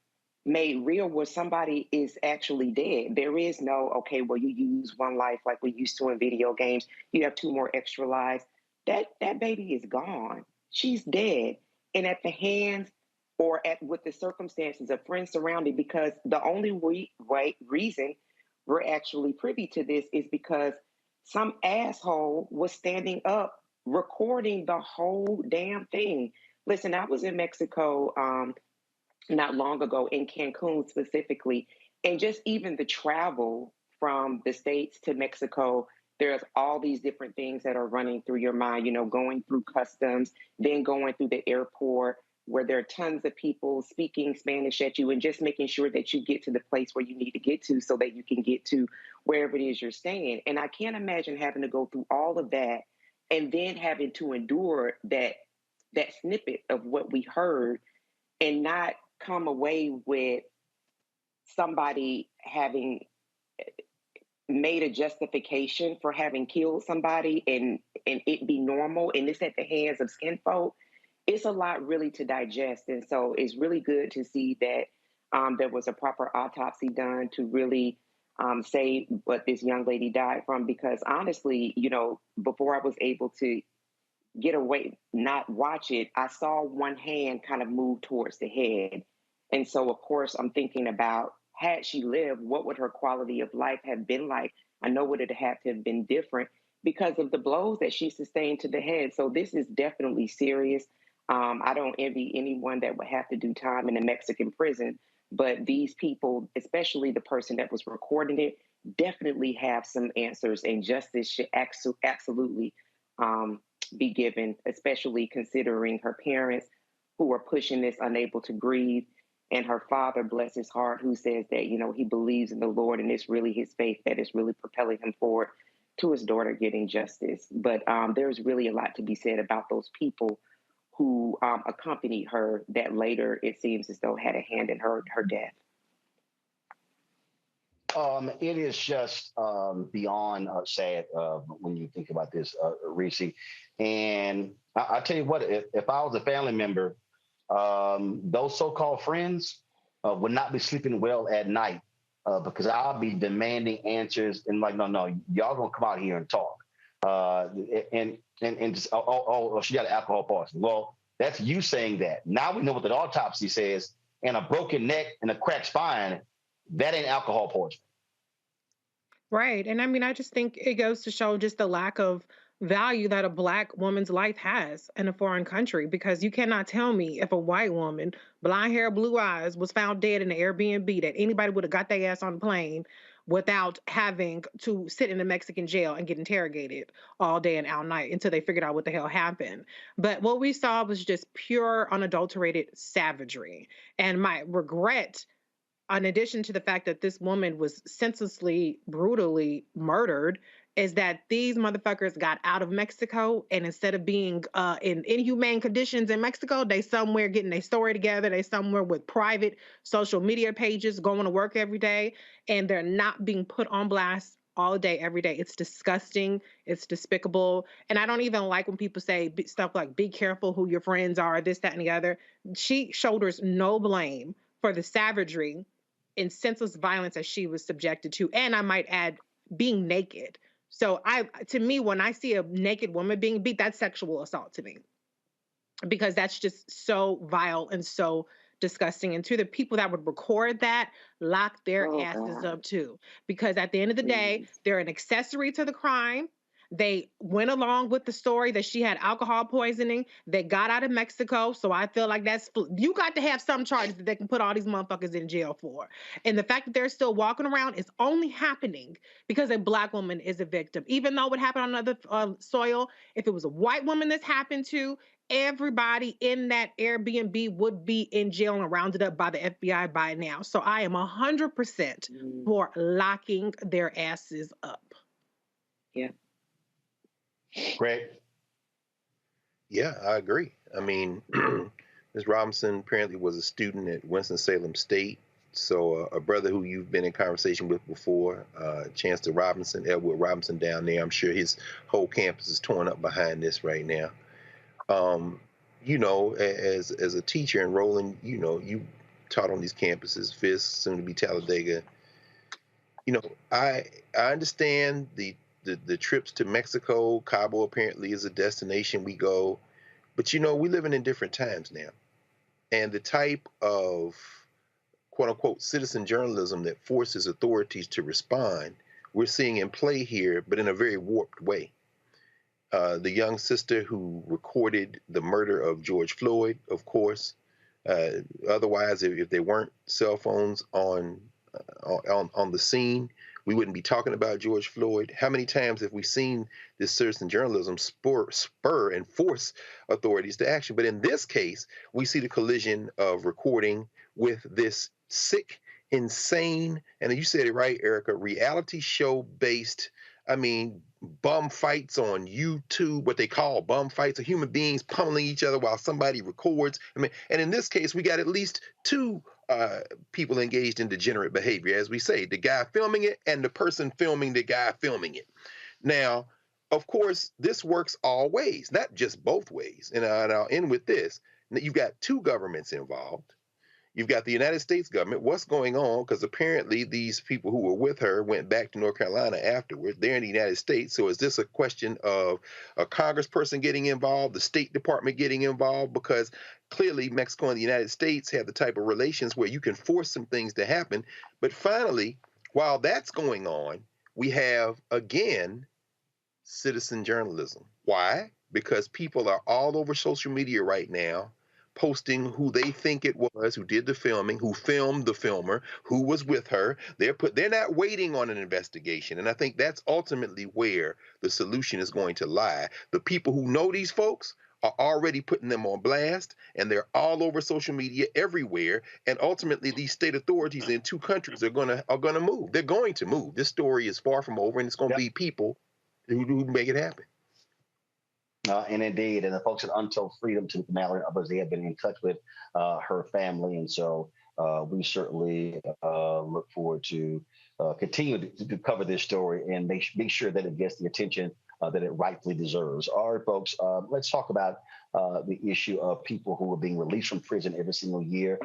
made real, where somebody is actually dead. There is no, okay, well, you use one life like we used to in video games. You have 2 more extra lives. That baby is gone. She's dead. And at the hands, or with the circumstances of friends surrounding, because the only reason we're actually privy to this is because some asshole was standing up recording the whole damn thing. Listen, I was in Mexico not long ago, in Cancun specifically, and just even the travel from the States to Mexico, there's all these different things that are running through your mind, going through customs, then going through the airport, where there are tons of people speaking Spanish at you, and just making sure that you get to the place where you need to get to so that you can get to wherever it is you're staying. And I can't imagine having to go through all of that and then having to endure that snippet of what we heard and not come away with somebody having made a justification for having killed somebody and it be normal and it's at the hands of skinfolk. It's a lot really to digest. And so it's really good to see that there was a proper autopsy done to really say what this young lady died from, because honestly, you know, before I was able to get away, not watch it, I saw one hand kind of move towards the head. And so, of course, I'm thinking about, had she lived, what would her quality of life have been like? I know would it have to have been different because of the blows that she sustained to the head. So this is definitely serious. I don't envy anyone that would have to do time in a Mexican prison, but these people, especially the person that was recording it, definitely have some answers, and justice should absolutely be given, especially considering her parents who are pushing this, unable to grieve, and her father, bless his heart, who says that, you know, he believes in the Lord and it's really his faith that is really propelling him forward to his daughter getting justice. But there's really a lot to be said about those people who accompanied her that later, it seems as though, had a hand in her death. It is just beyond sad when you think about this, Reese. And I tell you what, if I was a family member, those so-called friends would not be sleeping well at night because I'll be demanding answers and like, no, y'all gonna come out here and talk. And just, she got an alcohol poisoning. Well, that's you saying that. Now we know what the autopsy says, and a broken neck and a cracked spine, that ain't alcohol poisoning. Right. And I mean, I just think it goes to show just the lack of value that a Black woman's life has in a foreign country, because you cannot tell me if a white woman, blonde hair, blue eyes, was found dead in an Airbnb that anybody would have got their ass on the plane without having to sit in a Mexican jail and get interrogated all day and all night until they figured out what the hell happened. But what we saw was just pure, unadulterated savagery. And my regret, in addition to the fact that this woman was senselessly, brutally murdered, is that these motherfuckers got out of Mexico, and instead of being in inhumane conditions in Mexico, they somewhere getting their story together. They somewhere with private social media pages, going to work every day, and they're not being put on blast all day, every day. It's disgusting. It's despicable. And I don't even like when people say stuff like, be careful who your friends are, this, that, and the other. She shoulders no blame for the savagery and senseless violence that she was subjected to. And I might add, being naked. So to me, when I see a naked woman being beat, that's sexual assault to me, because that's just so vile and so disgusting. And to the people that would record that, lock their asses up too, because at the end of the day, they're an accessory to the crime. They went along with the story that she had alcohol poisoning. They got out of Mexico. So I feel like you got to have some charges that they can put all these motherfuckers in jail for. And the fact that they're still walking around is only happening because a Black woman is a victim. Even though it happened on another soil, if it was a white woman this happened to, everybody in that Airbnb would be in jail and rounded up by the FBI by now. So I am 100% for locking their asses up. Yeah. Greg? Yeah, I agree. I mean, Ms. Robinson apparently was a student at Winston-Salem State. So a brother who you've been in conversation with before, Chancellor Robinson, Edward Robinson down there, I'm sure his whole campus is torn up behind this right now. You know, as a teacher and Roland, you know, you taught on these campuses, Fisk, soon to be Talladega. You know, I understand the trips to Mexico. Cabo apparently is a destination we go, but you know, we're living in different times now, and the type of quote unquote citizen journalism that forces authorities to respond, we're seeing in play here, but in a very warped way. The young sister who recorded the murder of George Floyd, of course. Otherwise, if there weren't cell phones on the scene, we wouldn't be talking about George Floyd. How many times have we seen this citizen journalism spur and force authorities to action? But in this case, we see the collision of recording with this sick, insane, and you said it right, Erica, reality show-based I mean, bum fights on YouTube, what they call bum fights, of human beings pummeling each other while somebody records. I mean, and in this case, we got at least two people engaged in degenerate behavior, as we say, the guy filming it and the person filming the guy filming it. Now, of course, this works all ways, not just both ways. And I'll end with this. You've got two governments involved. You've got the United States government. What's going on? Because apparently these people who were with her went back to North Carolina afterwards. They're in the United States. So is this a question of a congressperson getting involved, the State Department getting involved? Because clearly Mexico and the United States have the type of relations where you can force some things to happen. But finally, while that's going on, we have, again, citizen journalism. Why? Because people are all over social media right now posting who they think it was who did the filming, who filmed the filmer, who was with her. They're not waiting on an investigation. And I think that's ultimately where the solution is going to lie. The people who know these folks are already putting them on blast, and they're all over social media everywhere. And ultimately, these state authorities in two countries are gonna move. They're going to move. This story is far from over, and it's going to be people who make it happen. And indeed, and the folks at Untold Freedom, to Mallory and others, they have been in touch with her family. And so we certainly look forward to continue to cover this story and make sure that it gets the attention that it rightfully deserves. All right, folks, let's talk about the issue of people who are being released from prison every single year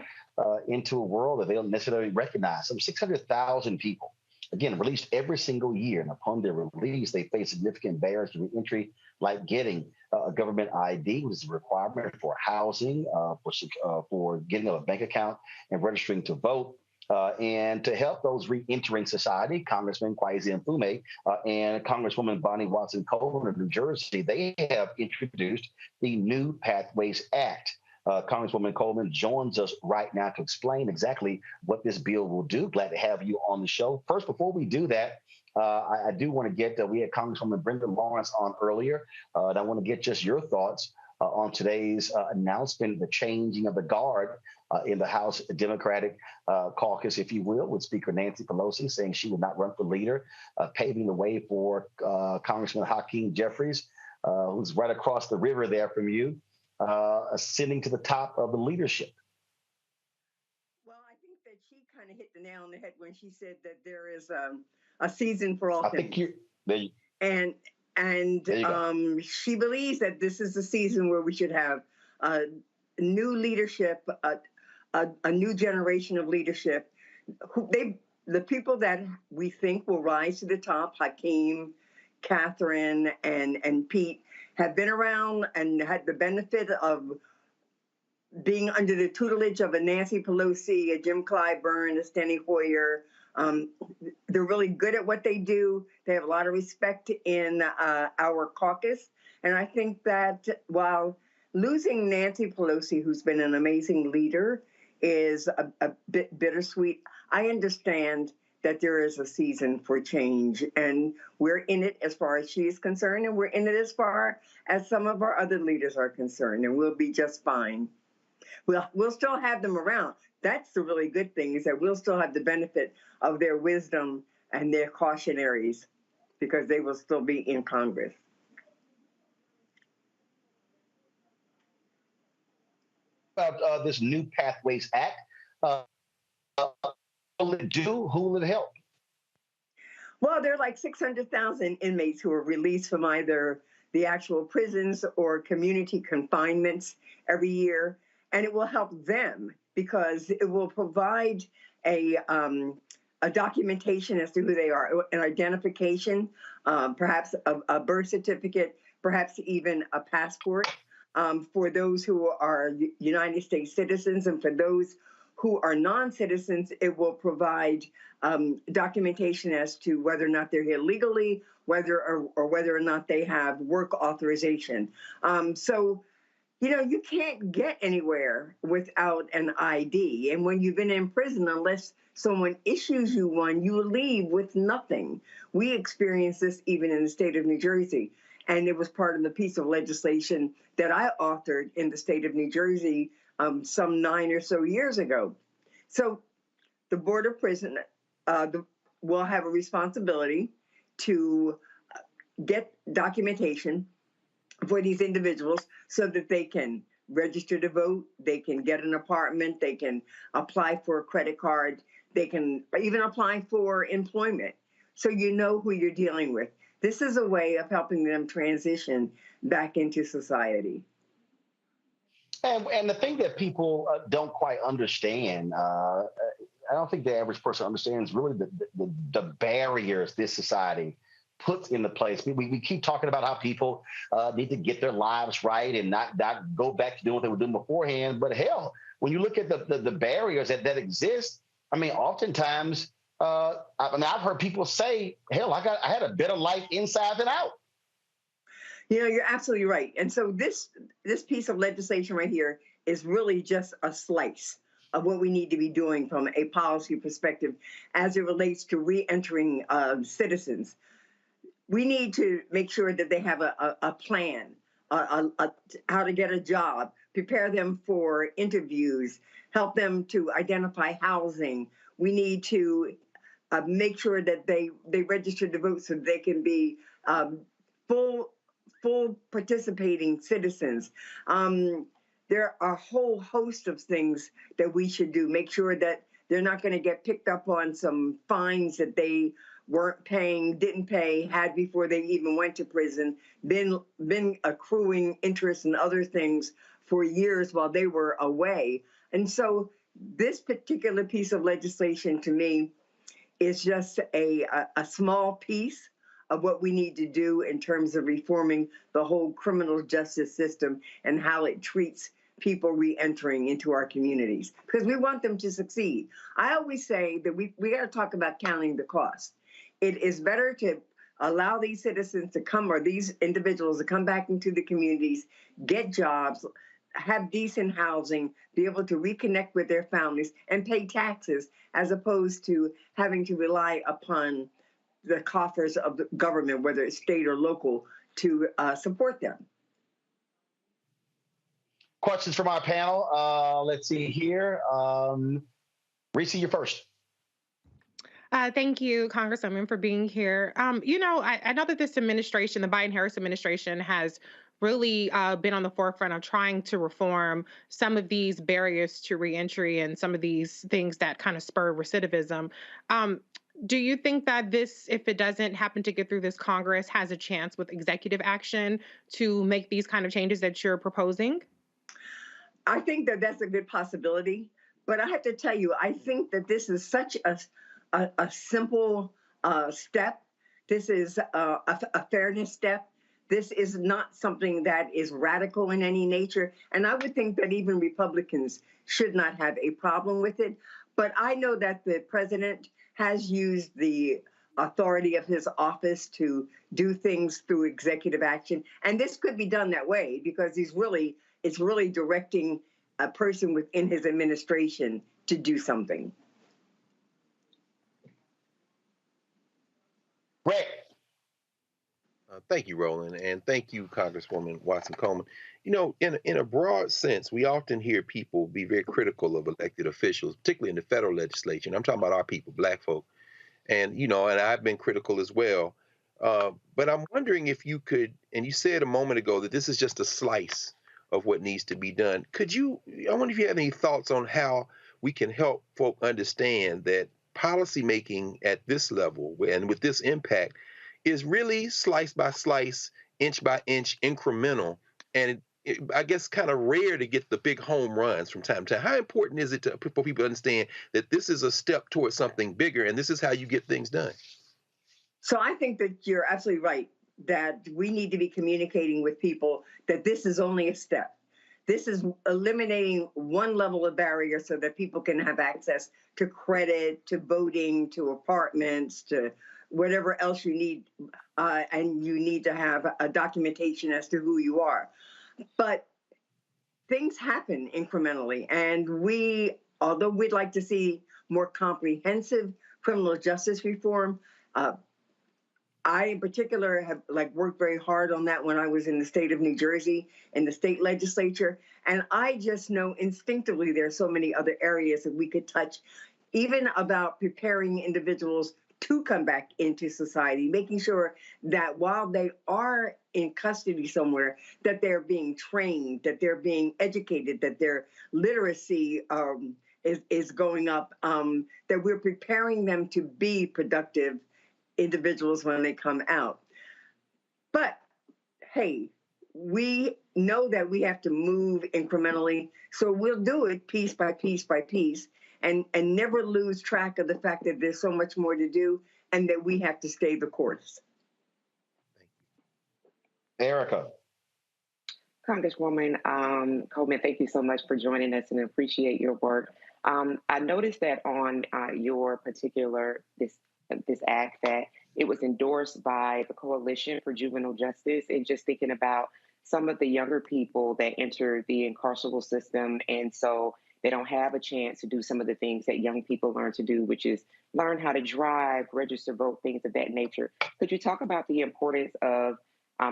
into a world that they don't necessarily recognize. Some 600,000 people, again, released every single year. And upon their release, they face significant barriers to reentry, like getting a government ID, which is a requirement for housing, for getting a bank account and registering to vote. And to help those re-entering society, Congressman Kweisi Mfume and Congresswoman Bonnie Watson Coleman of New Jersey, they have introduced the New Pathways Act. Congresswoman Coleman joins us right now to explain exactly what this bill will do. Glad to have you on the show. First, before we do that, I do want to get, we had Congresswoman Brenda Lawrence on earlier, and I want to get just your thoughts on today's announcement, the changing of the guard in the House Democratic caucus, if you will, with Speaker Nancy Pelosi saying she would not run for leader, paving the way for Congressman Hakeem Jeffries, who's right across the river there from you, ascending to the top of the leadership. Well, I think that she kind of hit the nail on the head when she said that there is a season for all I things. think you're there. And she believes that this is the season where we should have new leadership, a new generation of leadership. The people that we think will rise to the top, Hakeem, Catherine, and Pete, have been around and had the benefit of being under the tutelage of a Nancy Pelosi, a Jim Clyburn, a Steny Hoyer. They're really good at what they do. They have a lot of respect in our caucus. And I think that while losing Nancy Pelosi, who's been an amazing leader, is a bit bittersweet, I understand that there is a season for change. And we're in it as far as she is concerned, and we're in it as far as some of our other leaders are concerned, and we'll be just fine. We'll still have them around. That's the really good thing, is that we'll still have the benefit of their wisdom and their cautionaries, because they will still be in Congress. About this New Pathways Act, will it do? Who will it help? Well, there are like 600,000 inmates who are released from either the actual prisons or community confinements every year, and it will help them because it will provide a documentation as to who they are, an identification, perhaps a birth certificate, perhaps even a passport for those who are United States citizens, and for those who are non-citizens, it will provide documentation as to whether or not they're here legally, whether or not they have work authorization. So, you know, you can't get anywhere without an ID. And when you've been in prison, unless someone issues you one, you leave with nothing. We experienced this even in the state of New Jersey. And it was part of the piece of legislation that I authored in the state of New Jersey some 9 or so years ago. So the Board of Prison will have a responsibility to get documentation for these individuals so that they can register to vote, they can get an apartment, they can apply for a credit card, they can even apply for employment. So you know who you're dealing with. This is a way of helping them transition back into society. And the thing that people don't quite understand, I don't think the average person understands really the barriers this society puts into place. We keep talking about how people need to get their lives right and not go back to doing what they were doing beforehand. But hell, when you look at the barriers that exist, I mean, oftentimes, I've heard people say, hell, I had a better life inside than out. You know, you're absolutely right. And so this piece of legislation right here is really just a slice of what we need to be doing from a policy perspective as it relates to re-entering citizens. We need to make sure that they have a plan, how to get a job, prepare them for interviews, help them to identify housing. We need to make sure that they register to vote so they can be full participating citizens. There are a whole host of things that we should do. Make sure that they're not going to get picked up on some fines that they weren't paying, didn't pay, had before they even went to prison, been accruing interest and other things for years while they were away. And so this particular piece of legislation to me is just a small piece of what we need to do in terms of reforming the whole criminal justice system and how it treats people re-entering into our communities, because we want them to succeed. I always say that we got to talk about counting the cost. It is better to allow these citizens to come, or these individuals to come back into the communities, get jobs, have decent housing, be able to reconnect with their families and pay taxes, as opposed to having to rely upon the coffers of the government, whether it's state or local, to support them. Questions from our panel. Let's see here. Reese, you're first. Thank you, Congresswoman, for being here. You know, I know that this administration, the Biden-Harris administration, has really been on the forefront of trying to reform some of these barriers to reentry and some of these things that kind of spur recidivism. Do you think that this, if it doesn't happen to get through this Congress, has a chance with executive action to make these kind of changes that you're proposing? I think that that's a good possibility, but I have to tell you, I think that this is such a simple step. This is a fairness step. This is not something that is radical in any nature, and I would think that even Republicans should not have a problem with it. But I know that the president has used the authority of his office to do things through executive action, and this could be done that way because it's really directing a person within his administration to do something. Rick. Thank you, Roland, and thank you, Congresswoman Watson-Coleman. You know, in a broad sense, we often hear people be very critical of elected officials, particularly in the federal legislature. And I'm talking about our people, Black folk. And, you know, and I've been critical as well. But I'm wondering if you could, and you said a moment ago that this is just a slice of what needs to be done. I wonder if you have any thoughts on how we can help folk understand that policymaking at this level and with this impact is really slice by slice, inch by inch, incremental, and I guess kind of rare to get the big home runs from time to time. How important is it for people to understand that this is a step towards something bigger and this is how you get things done? So I think that you're absolutely right, that we need to be communicating with people that this is only a step. This is eliminating one level of barrier so that people can have access to credit, to voting, to apartments, to whatever else you need, and you need to have a documentation as to who you are. But things happen incrementally, and although we'd like to see more comprehensive criminal justice reform, I in particular have worked very hard on that when I was in the state of New Jersey in the state legislature, and I just know instinctively there are so many other areas that we could touch, even about preparing individuals to come back into society, making sure that while they are in custody somewhere, that they're being trained, that they're being educated, that their literacy is going up, that we're preparing them to be productive individuals when they come out. But hey, we know that we have to move incrementally, so we'll do it piece by piece by piece, and never lose track of the fact that there's so much more to do and that we have to stay the course. Erica. Congresswoman Coleman, thank you so much for joining us and appreciate your work. I noticed that on your particular, this act, that it was endorsed by the Coalition for Juvenile Justice, and just thinking about some of the younger people that enter the incarceral system, and so they don't have a chance to do some of the things that young people learn to do, which is learn how to drive, register, vote, things of that nature. Could you talk about the importance of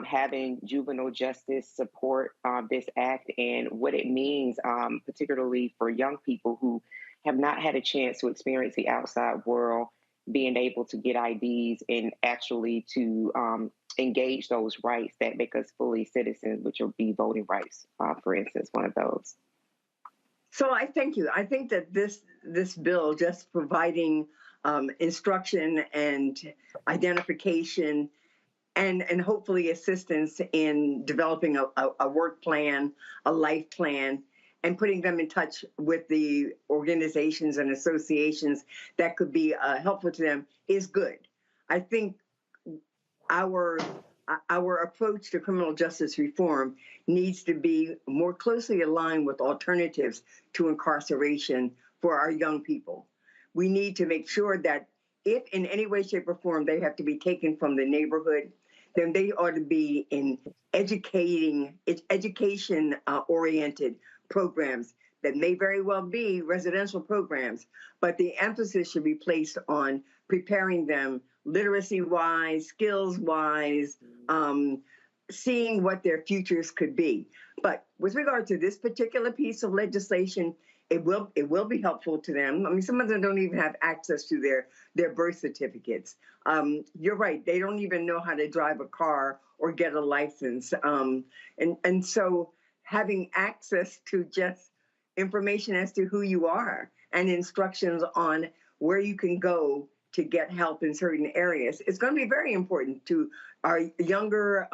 having juvenile justice support this act and what it means, particularly for young people who have not had a chance to experience the outside world, being able to get IDs and actually to engage those rights that make us fully citizens, which will be voting rights, for instance, one of those. So I thank you. I think that this bill, just providing instruction and identification and hopefully assistance in developing a work plan, a life plan, and putting them in touch with the organizations and associations that could be helpful to them is good. I think our approach to criminal justice reform needs to be more closely aligned with alternatives to incarceration for our young people. We need to make sure that if in any way, shape, or form they have to be taken from the neighborhood, then they ought to be in education-oriented programs that may very well be residential programs, but the emphasis should be placed on preparing them literacy-wise, skills-wise, seeing what their futures could be. But with regard to this particular piece of legislation, it will be helpful to them. I mean, some of them don't even have access to their birth certificates. You're right; they don't even know how to drive a car or get a license. And so having access to just information as to who you are and instructions on where you can go to get help in certain areas is going to be very important to our younger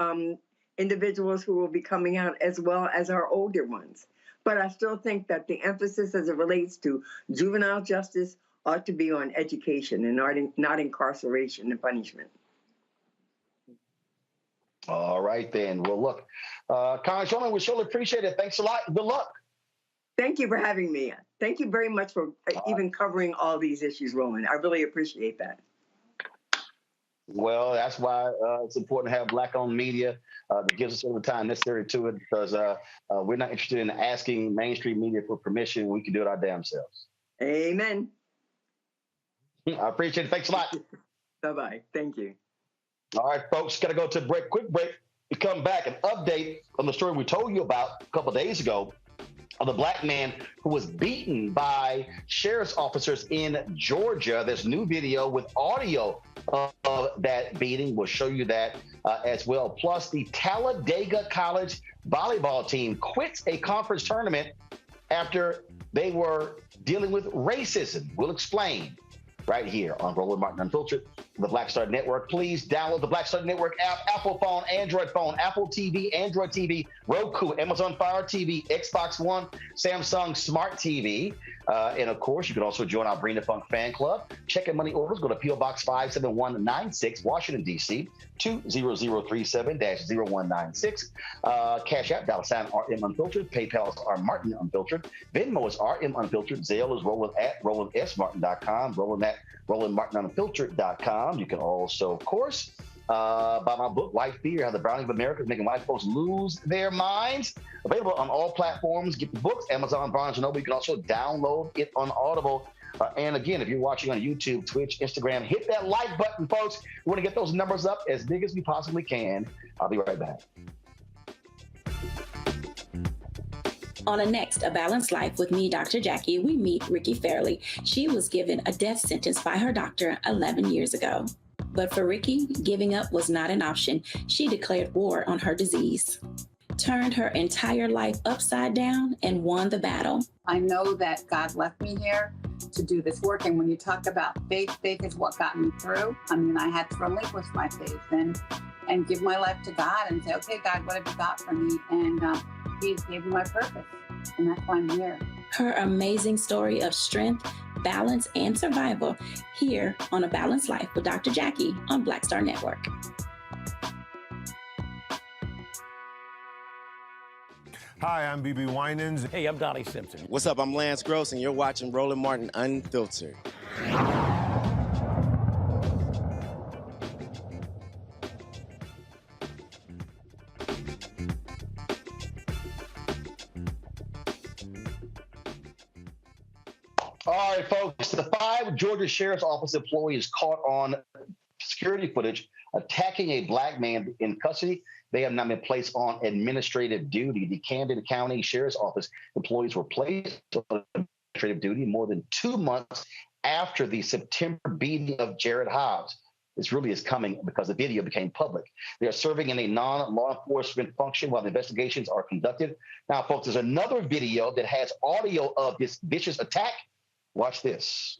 individuals who will be coming out, as well as our older ones. But I still think that the emphasis as it relates to juvenile justice ought to be on education and not incarceration and punishment. All right, then. Well, look, Congresswoman, we surely appreciate it. Thanks a lot. Good luck. Thank you for having me. Thank you very much for even covering all these issues, Roland. I really appreciate that. Well, that's why it's important to have Black-owned media that gives us all the time necessary to it, because we're not interested in asking mainstream media for permission. We can do it our damn selves. Amen. I appreciate it. Thanks a lot. Bye-bye. Thank you. All right, folks, got to go to a break. Quick break. We come back and update on the story we told you about a couple of days ago of the Black man who was beaten by sheriff's officers in Georgia. There's new video with audio of that beating. We'll show you that as well. Plus, the Talladega College volleyball team quits a conference tournament after they were dealing with racism. We'll explain right here on Roland Martin Unfiltered, the Black Star Network. Please download the Black Star Network app, Apple phone, Android phone, Apple TV, Android TV, Roku, Amazon Fire TV, Xbox One, Samsung Smart TV. And of course, you can also join our Bring the Funk fan club. Check in money orders. Go to P.O. Box 57196, Washington, D.C., 20037-0196. Cash App, $RM Unfiltered. PayPal is R Martin Unfiltered. Venmo is RM Unfiltered. Zelle is Roland at RolandSMartin.com. Roland at RolandMartinUnfiltered.com. You can also, of course, buy my book, White Fear, How the Browning of America is Making White Folks Lose Their Minds. Available on all platforms. Get the books, Amazon, Barnes & Noble. You can also download it on Audible. And again, if you're watching on YouTube, Twitch, Instagram, hit that like button, folks. We want to get those numbers up as big as we possibly can. I'll be right back. On a next, A Balanced Life with me, Dr. Jackie, we meet Ricky Fairley. She was given a death sentence by her doctor 11 years ago. But for Ricky, giving up was not an option. She declared war on her disease, turned her entire life upside down, and won the battle. I know that God left me here to do this work. And when you talk about faith, faith is what got me through. I mean, I had to relinquish my faith and give my life to God and say, okay, God, what have you got for me? And He gave me my purpose. And that's why I'm here. Her amazing story of strength, balance, and survival here on A Balanced Life with Dr. Jackie on Black Star Network. Hi, I'm BB Winans. Hey, I'm Donnie Simpson. What's up? I'm Lance Gross, and you're watching Roland Martin Unfiltered. All right, folks, the 5 Georgia Sheriff's Office employees caught on security footage attacking a black man in custody. They have now been placed on administrative duty. The Camden County Sheriff's Office employees were placed on administrative duty more than 2 months after the September beating of Jared Hobbs. This really is coming because the video became public. They are serving in a non-law enforcement function while the investigations are conducted. Now, folks, there's another video that has audio of this vicious attack. Watch this.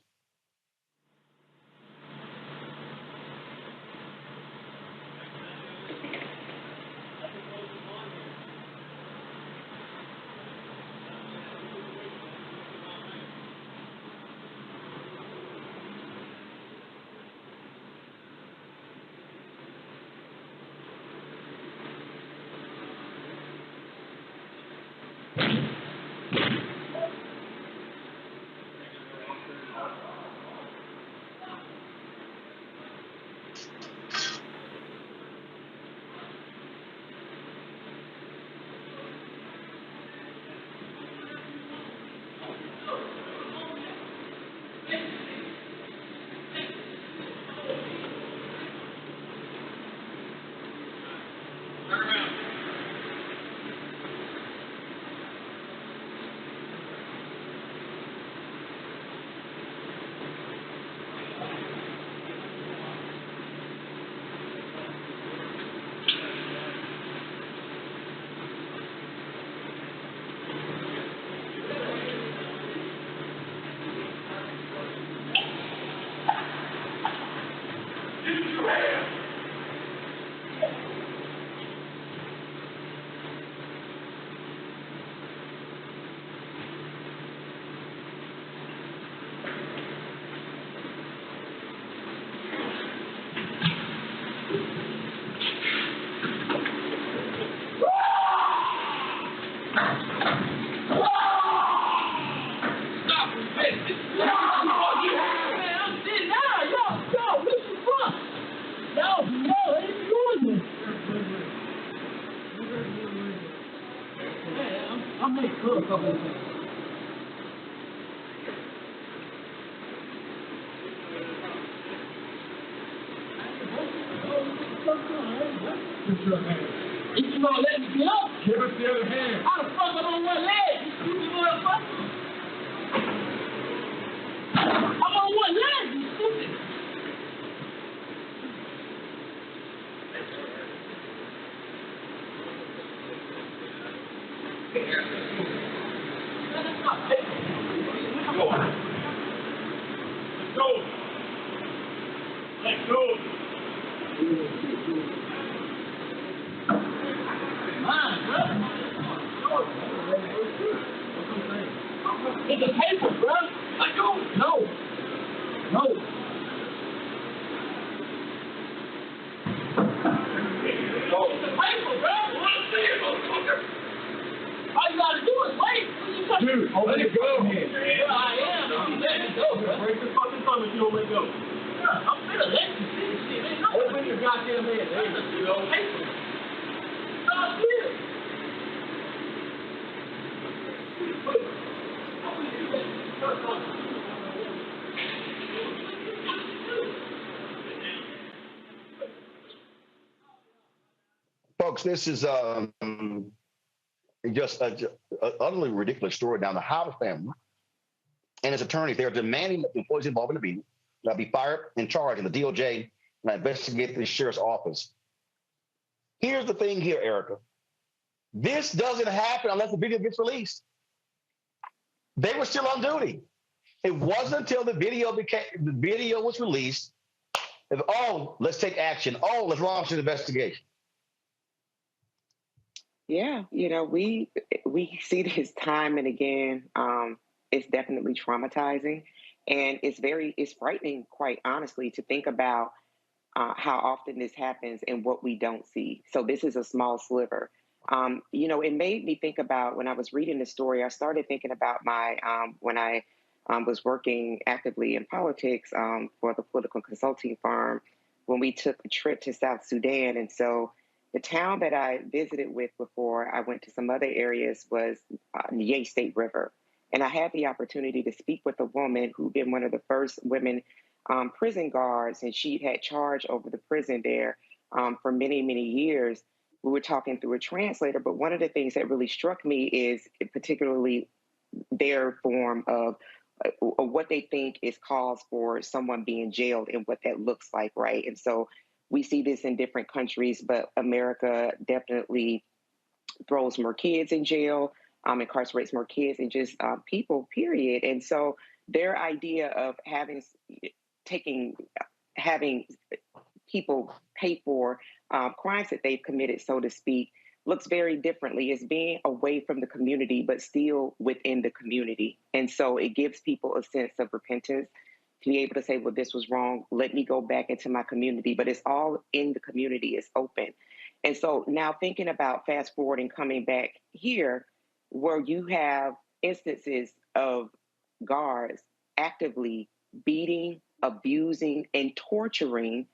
Folks, this is just an utterly ridiculous story. Now, the Howard family and his attorneys, they are demanding that the employees involved in the meeting be fired and charged, and the DOJ investigate the sheriff's office. Here's the thing here, Erica. This doesn't happen unless the video gets released. They were still on duty. It wasn't until the video was released that, oh, let's take action. Oh, let's launch an investigation. Yeah, we see this time and again. It's definitely traumatizing, and it's frightening, quite honestly, to think about how often this happens and what we don't see. So this is a small sliver. It made me think about, when I was reading the story, I started thinking about my when I was working actively in politics for the political consulting firm, when we took a trip to South Sudan. And so the town that I visited with before I went to some other areas was Ye State River. And I had the opportunity to speak with a woman who'd been one of the first women prison guards, and she had charge over the prison there for many, many years. We were talking through a translator, but one of the things that really struck me is particularly their form of what they think is cause for someone being jailed and what that looks like, right? And so we see this in different countries, but America definitely throws more kids in jail, incarcerates more kids, and just people, period. And so their idea of having people pay for crimes that they've committed, so to speak, looks very differently. It's being away from the community, but still within the community. And so it gives people a sense of repentance to be able to say, well, this was wrong. Let me go back into my community. But it's all in the community. It's open. And so now thinking about fast forwarding, coming back here, where you have instances of guards actively beating, abusing, and torturing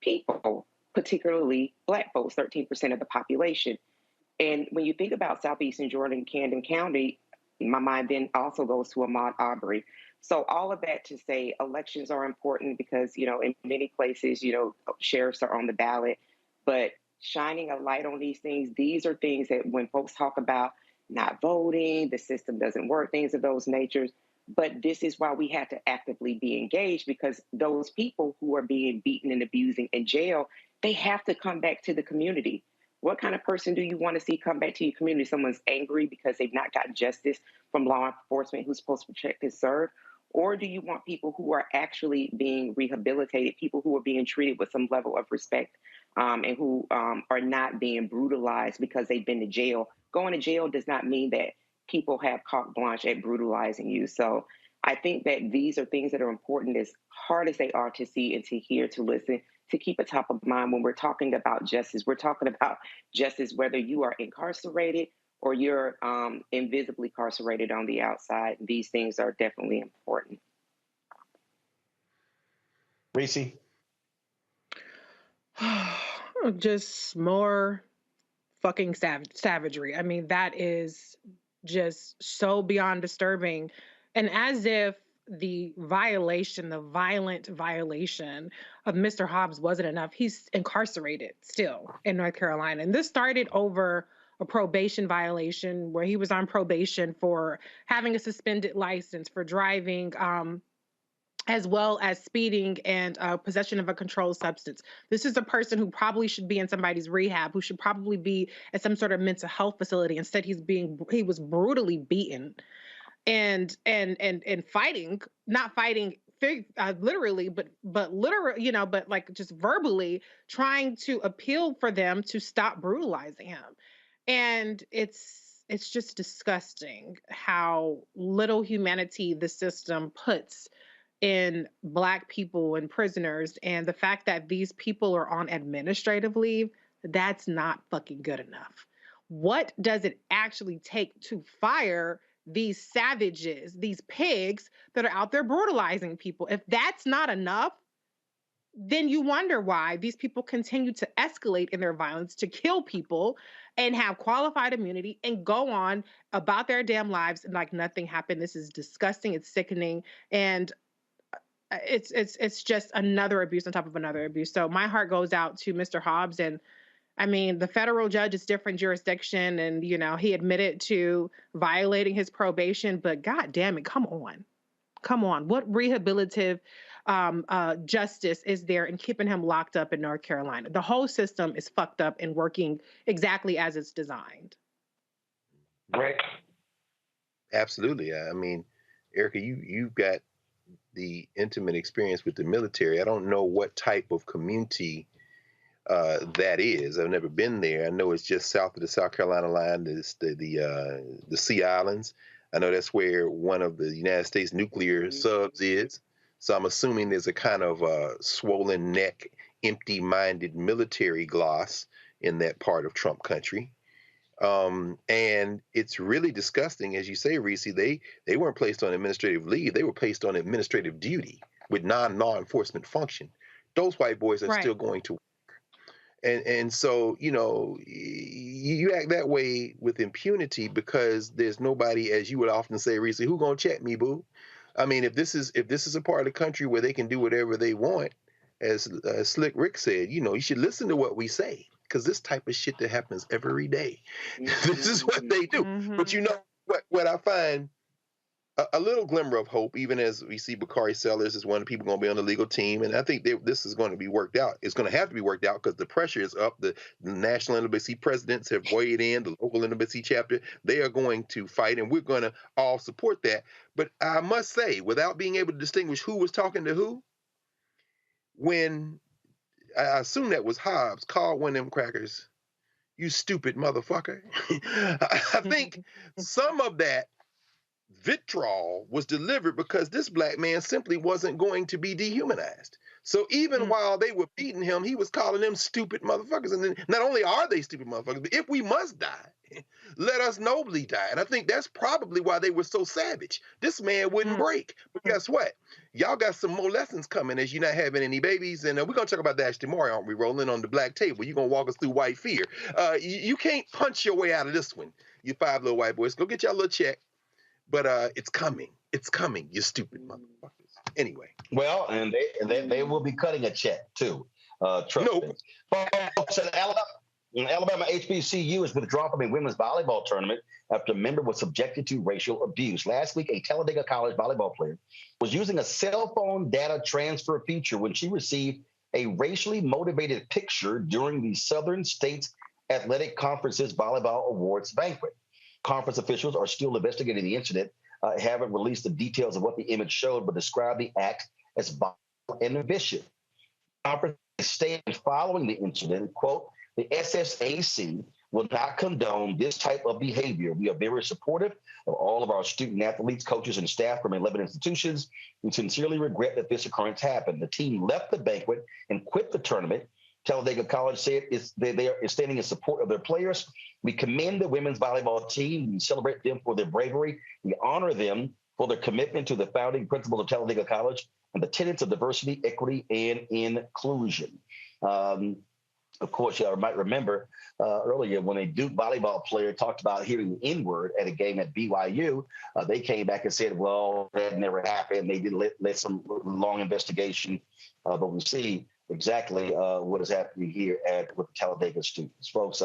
people, particularly Black folks, 13% of the population. And when you think about Southeastern Jordan, Camden County, my mind then also goes to Ahmaud Arbery. So all of that to say elections are important because, in many places, sheriffs are on the ballot, but shining a light on these things, these are things that when folks talk about not voting, the system doesn't work, things of those natures. But this is why we have to actively be engaged, because those people who are being beaten and abusing in jail, they have to come back to the community. What kind of person do you want to see come back to your community? Someone's angry because they've not gotten justice from law enforcement who's supposed to protect and serve? Or do you want people who are actually being rehabilitated, people who are being treated with some level of respect and who are not being brutalized because they've been to jail? Going to jail does not mean that people have carte blanche at brutalizing you. So I think that these are things that are important, as hard as they are to see and to hear, to listen, to keep it top of mind when we're talking about justice. We're talking about justice whether you are incarcerated or you're invisibly incarcerated on the outside. These things are definitely important. Reese? Just more fucking savagery. I mean, that is just so beyond disturbing. And as if the violent violation of Mr. Hobbs wasn't enough, he's incarcerated still in North Carolina. And this started over a probation violation where he was on probation for having a suspended license for driving, as well as speeding and possession of a controlled substance. This is a person who probably should be in somebody's rehab, who should probably be at some sort of mental health facility. Instead, he was brutally beaten and fighting, not fighting literally, but literally, but like just verbally trying to appeal for them to stop brutalizing him. And it's just disgusting how little humanity the system puts in Black people and prisoners, and the fact that these people are on administrative leave, that's not fucking good enough. What does it actually take to fire these savages, these pigs that are out there brutalizing people? If that's not enough, then you wonder why these people continue to escalate in their violence, to kill people and have qualified immunity and go on about their damn lives like nothing happened. This is disgusting. It's sickening. And it's just another abuse on top of another abuse. So my heart goes out to Mr. Hobbs, and I mean, the federal judge is different jurisdiction, and he admitted to violating his probation. But God damn it, come on! What rehabilitative justice is there in keeping him locked up in North Carolina? The whole system is fucked up and working exactly as it's designed. Right. Absolutely. I mean, Erica, you've got the intimate experience with the military. I don't know what type of community that is. I've never been there. I know it's just south of the South Carolina line. It's the Sea Islands. I know that's where one of the United States nuclear subs is. So I'm assuming there's a kind of swollen neck, empty-minded military gloss in that part of Trump country. And it's really disgusting, as you say, Reese. They weren't placed on administrative leave. They were placed on administrative duty with non-law enforcement function. Those white boys are still going to work. And so, you act that way with impunity because there's nobody, as you would often say, Reese, who gonna check me, boo? I mean, if this is a part of the country where they can do whatever they want, as Slick Rick said, you should listen to what we say. Because this type of shit that happens every day. This is what they do. Mm-hmm. But what I find a little glimmer of hope, even as we see Bakari Sellers is one of the people going to be on the legal team, and I think this is going to be worked out. It's going to have to be worked out because the pressure is up. The national embassy presidents have weighed in, the local embassy chapter. They are going to fight, and we're going to all support that. But I must say, without being able to distinguish who was talking to who, when I assume that was Hobbs, called one of them crackers, "You stupid motherfucker." I think some of that vitriol was delivered because this black man simply wasn't going to be dehumanized. So even while they were beating him, he was calling them stupid motherfuckers. And then not only are they stupid motherfuckers, but if we must die, let us nobly die. And I think that's probably why they were so savage. This man wouldn't break. But guess what? Y'all got some more lessons coming as you're not having any babies. And we're going to talk about that tomorrow, aren't we, rolling on the black table? You're going to walk us through white fear. You can't punch your way out of this one, you five little white boys. Go get y'all little check. But it's coming. It's coming, you stupid motherfuckers. Anyway. Well, and they will be cutting a check, too. Trust me. Folks, Alabama HBCU is withdrawn from a women's volleyball tournament after a member was subjected to racial abuse. Last week, a Talladega College volleyball player was using a cell phone data transfer feature when she received a racially motivated picture during the Southern States Athletic Conference's Volleyball Awards banquet. Conference officials are still investigating the incident, haven't released the details of what the image showed, but described the act as violent and vicious. Conference stated following the incident, quote, "The SSAC will not condone this type of behavior. We are very supportive of all of our student athletes, coaches, and staff from 11 institutions. We sincerely regret that this occurrence happened." The team left the banquet and quit the tournament. Talladega College said they are standing in support of their players. "We commend the women's volleyball team. We celebrate them for their bravery. We honor them for their commitment to the founding principles of Talladega College and the tenets of diversity, equity, and inclusion." Of course, you might remember earlier when a Duke volleyball player talked about hearing the N-word at a game at BYU, they came back and said, well, that never happened. They did let some long investigation, but we see exactly what is happening here with the Talladega students. Folks,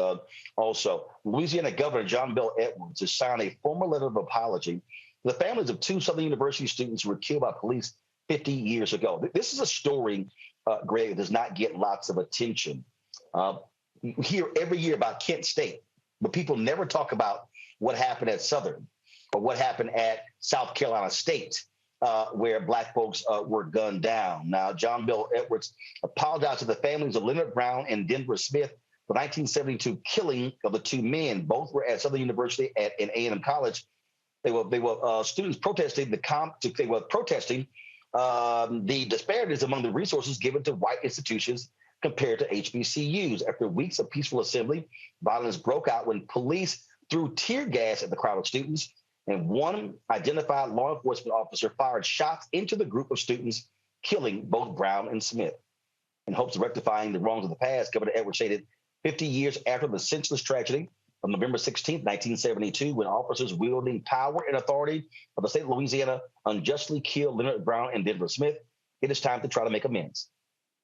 also, Louisiana Governor John Bel Edwards has signed a formal letter of apology to the families of two Southern University students who were killed by police 50 years ago. This is a story, Greg, that does not get lots of attention. You hear every year about Kent State, but people never talk about what happened at Southern or what happened at South Carolina State, where Black folks were gunned down. Now, John Bel Edwards apologized to the families of Leonard Brown and Denver Smith for the 1972 killing of the two men. Both were at Southern University and A&M College. They were students protesting the disparities among the resources given to white institutions compared to HBCUs. After weeks of peaceful assembly, violence broke out when police threw tear gas at the crowd of students, and one identified law enforcement officer fired shots into the group of students, killing both Brown and Smith. In hopes of rectifying the wrongs of the past, Governor Edwards stated 50 years after the senseless tragedy of November 16, 1972, when officers wielding power and authority of the state of Louisiana unjustly killed Leonard Brown and Denver Smith, it is time to try to make amends.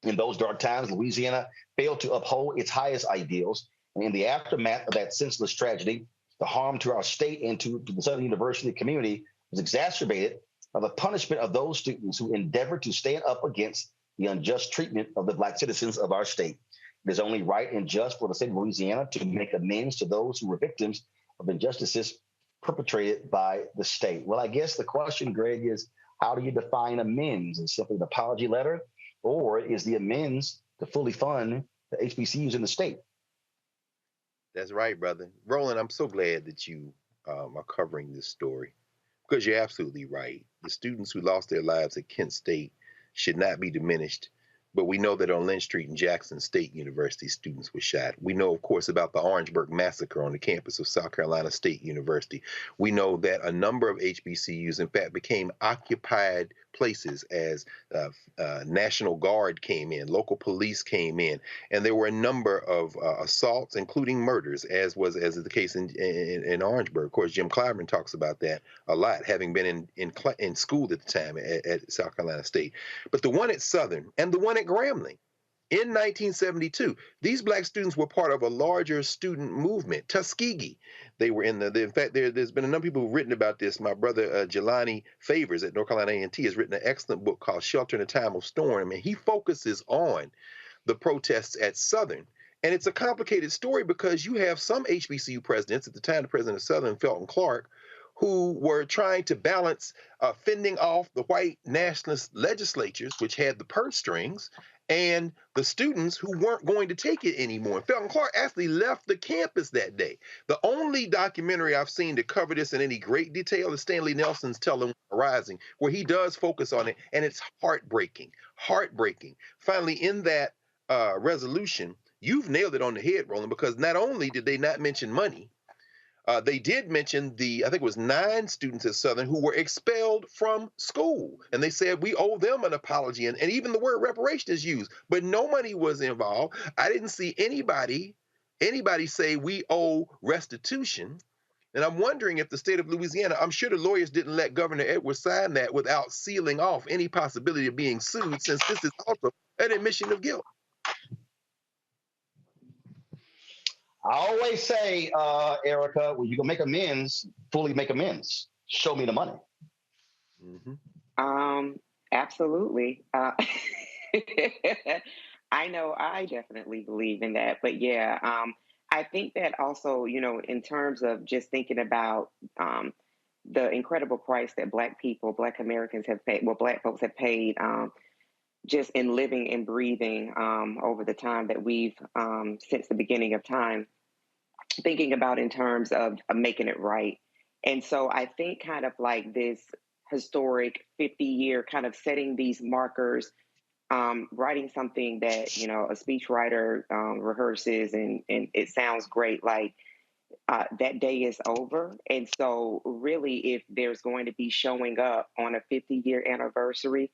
In those dark times, Louisiana failed to uphold its highest ideals. And in the aftermath of that senseless tragedy, the harm to our state and to the Southern University community was exacerbated by the punishment of those students who endeavored to stand up against the unjust treatment of the Black citizens of our state. It is only right and just for the state of Louisiana to make amends to those who were victims of injustices perpetrated by the state. Well, I guess the question, Greg, is how do you define amends? Is it simply an apology letter, or is the amends to fully fund the HBCUs in the state? That's right, brother. Roland, I'm so glad that you are covering this story, because you're absolutely right. The students who lost their lives at Kent State should not be diminished. But we know that on Lynch Street in Jackson State University, students were shot. We know, of course, about the Orangeburg massacre on the campus of South Carolina State University. We know that a number of HBCUs, in fact, became occupied places as National Guard came in, local police came in, and there were a number of assaults, including murders, as is the case in Orangeburg. Of course, Jim Clyburn talks about that a lot, having been in school at the time at South Carolina State. But the one at Southern and the one at Grambling, in 1972, these Black students were part of a larger student movement, Tuskegee. They were in there's been a number of people who've written about this. My brother Jelani Favors at North Carolina A&T has written an excellent book called Shelter in a Time of Storm, and he focuses on the protests at Southern. And it's a complicated story because you have some HBCU presidents, at the time the president of Southern, Felton Clark, who were trying to balance fending off the white nationalist legislatures, which had the purse strings, and the students who weren't going to take it anymore. Felton Clark actually left the campus that day. The only documentary I've seen to cover this in any great detail is Stanley Nelson's Tell 'Em Rising, where he does focus on it, and it's heartbreaking, heartbreaking. Finally, in that resolution, you've nailed it on the head, Roland, because not only did they not mention money, they did mention I think it was 9 students at Southern who were expelled from school. And they said, we owe them an apology. And even the word reparation is used, but no money was involved. I didn't see anybody say we owe restitution. And I'm wondering if the state of Louisiana, I'm sure the lawyers didn't let Governor Edwards sign that without sealing off any possibility of being sued, since this is also an admission of guilt. I always say, Erica, when you go make amends, fully make amends. Show me the money. Mm-hmm. Absolutely. I know I definitely believe in that. But yeah, I think that also, in terms of just thinking about the incredible price that Black Americans have paid, Black folks have paid just in living and breathing over the time that we've, since the beginning of time, thinking about in terms of making it right. And so I think kind of like this historic 50-year kind of setting these markers, writing something that, a speechwriter rehearses and it sounds great, like that day is over. And so really, if there's going to be showing up on a 50-year anniversary,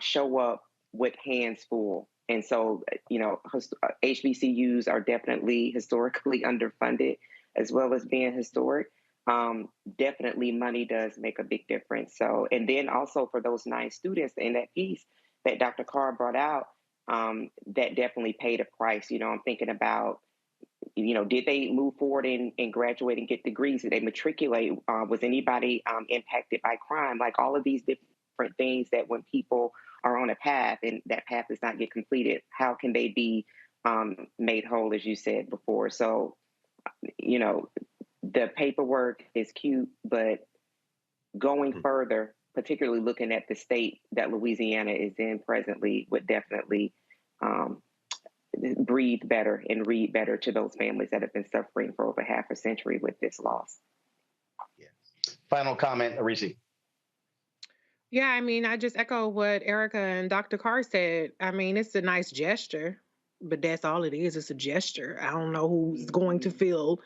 show up with hands full. And so, HBCUs are definitely historically underfunded, as well as being historic. Definitely money does make a big difference. So, and then also for those 9 students in that piece that Dr. Carr brought out, that definitely paid a price. I'm thinking about, did they move forward and graduate and get degrees? Did they matriculate? Was anybody impacted by crime? Like all of these different things that when people are on a path and that path does not get completed, how can they be made whole, as you said before? So, the paperwork is cute, but going further, particularly looking at the state that Louisiana is in presently, would definitely breathe better and read better to those families that have been suffering for over half a century with this loss. Final comment, Arisi. Yeah, I just echo what Erica and Dr. Carr said. It's a nice gesture, but that's all it is. It's a gesture. I don't know who's going to feel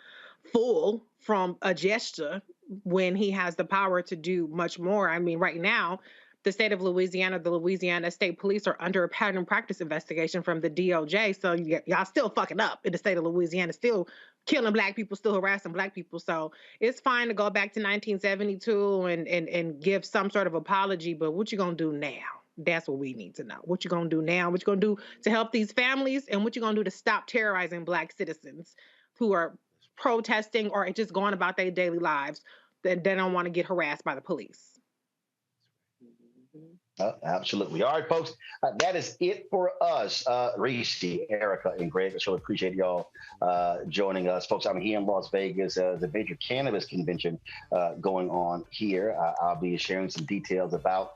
full from a gesture when he has the power to do much more. Right now, the state of Louisiana, the Louisiana State Police are under a pattern practice investigation from the DOJ. So y'all still fucking up in the state of Louisiana, still killing Black people, still harassing Black people. So it's fine to go back to 1972 and give some sort of apology, but what you gonna do now? That's what we need to know. What you gonna do now? What you gonna do to help these families? And what you gonna do to stop terrorizing Black citizens who are protesting or just going about their daily lives that they don't want to get harassed by the police? Absolutely. All right, folks, that is it for us. Reese, Erica, and Greg, I sure appreciate y'all joining us. Folks, I'm here in Las Vegas. The major cannabis convention going on here. I'll be sharing some details about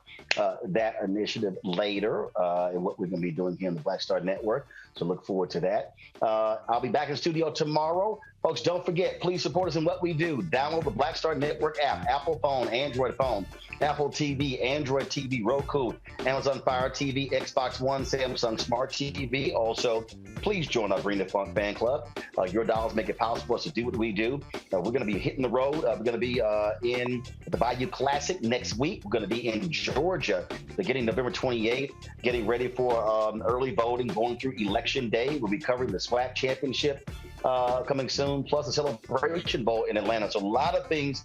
that initiative later and what we're going to be doing here in the Black Star Network. So look forward to that. I'll be back in studio tomorrow. Folks, don't forget, please support us in what we do. Download the Black Star Network app, Apple phone, Android phone, Apple TV, Android TV, Roku, Amazon Fire TV, Xbox One, Samsung Smart TV. Also, please join our Bring the Funk fan club. Your dollars make it possible for us to do what we do. We're going to be hitting the road. We're going to be in the Bayou Classic next week. We're going to be in Georgia beginning November 28th, getting ready for early voting, going through Election Day. We'll be covering the SWAC Championship coming soon, plus a Celebration Bowl in Atlanta. So a lot of things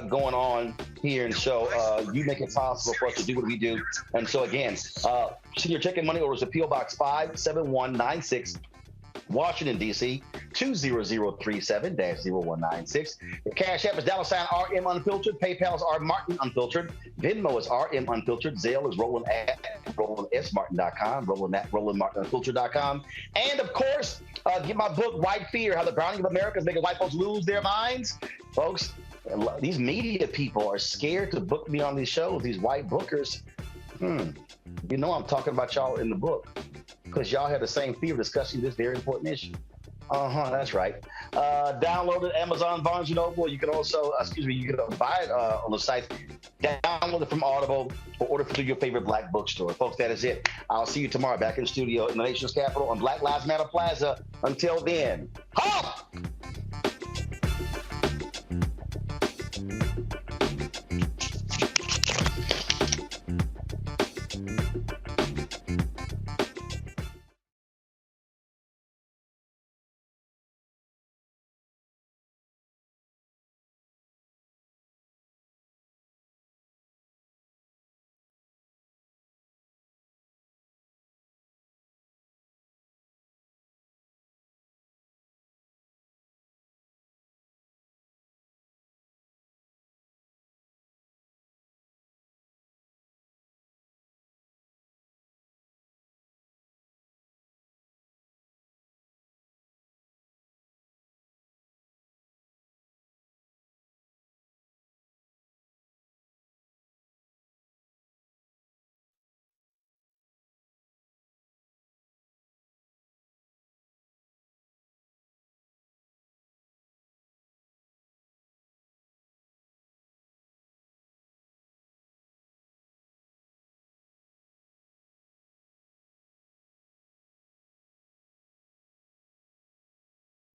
going on here. And so you make it possible for us to do what we do. And so again, send your check and money orders to P.O. Box 57196, Washington, D.C., 20037-0196. The Cash App is $RM Unfiltered. PayPal is R Martin Unfiltered. Venmo is RM Unfiltered. Zelle is Roland at RolandSMartin.com. Roland at RolandMartinUnfiltered.com. And of course, get my book, White Fear, How the Browning of America is Making White Folks Lose Their Minds. Folks, these media people are scared to book me on these shows, these white bookers. You know I'm talking about y'all in the book, because y'all have the same fear of discussing this very important issue. That's right. Download it, Amazon, Barnes & Noble. You can also, you can buy it on the site. Download it from Audible or order through your favorite Black bookstore. Folks, that is it. I'll see you tomorrow back in studio in the nation's capital on Black Lives Matter Plaza. Until then, hop!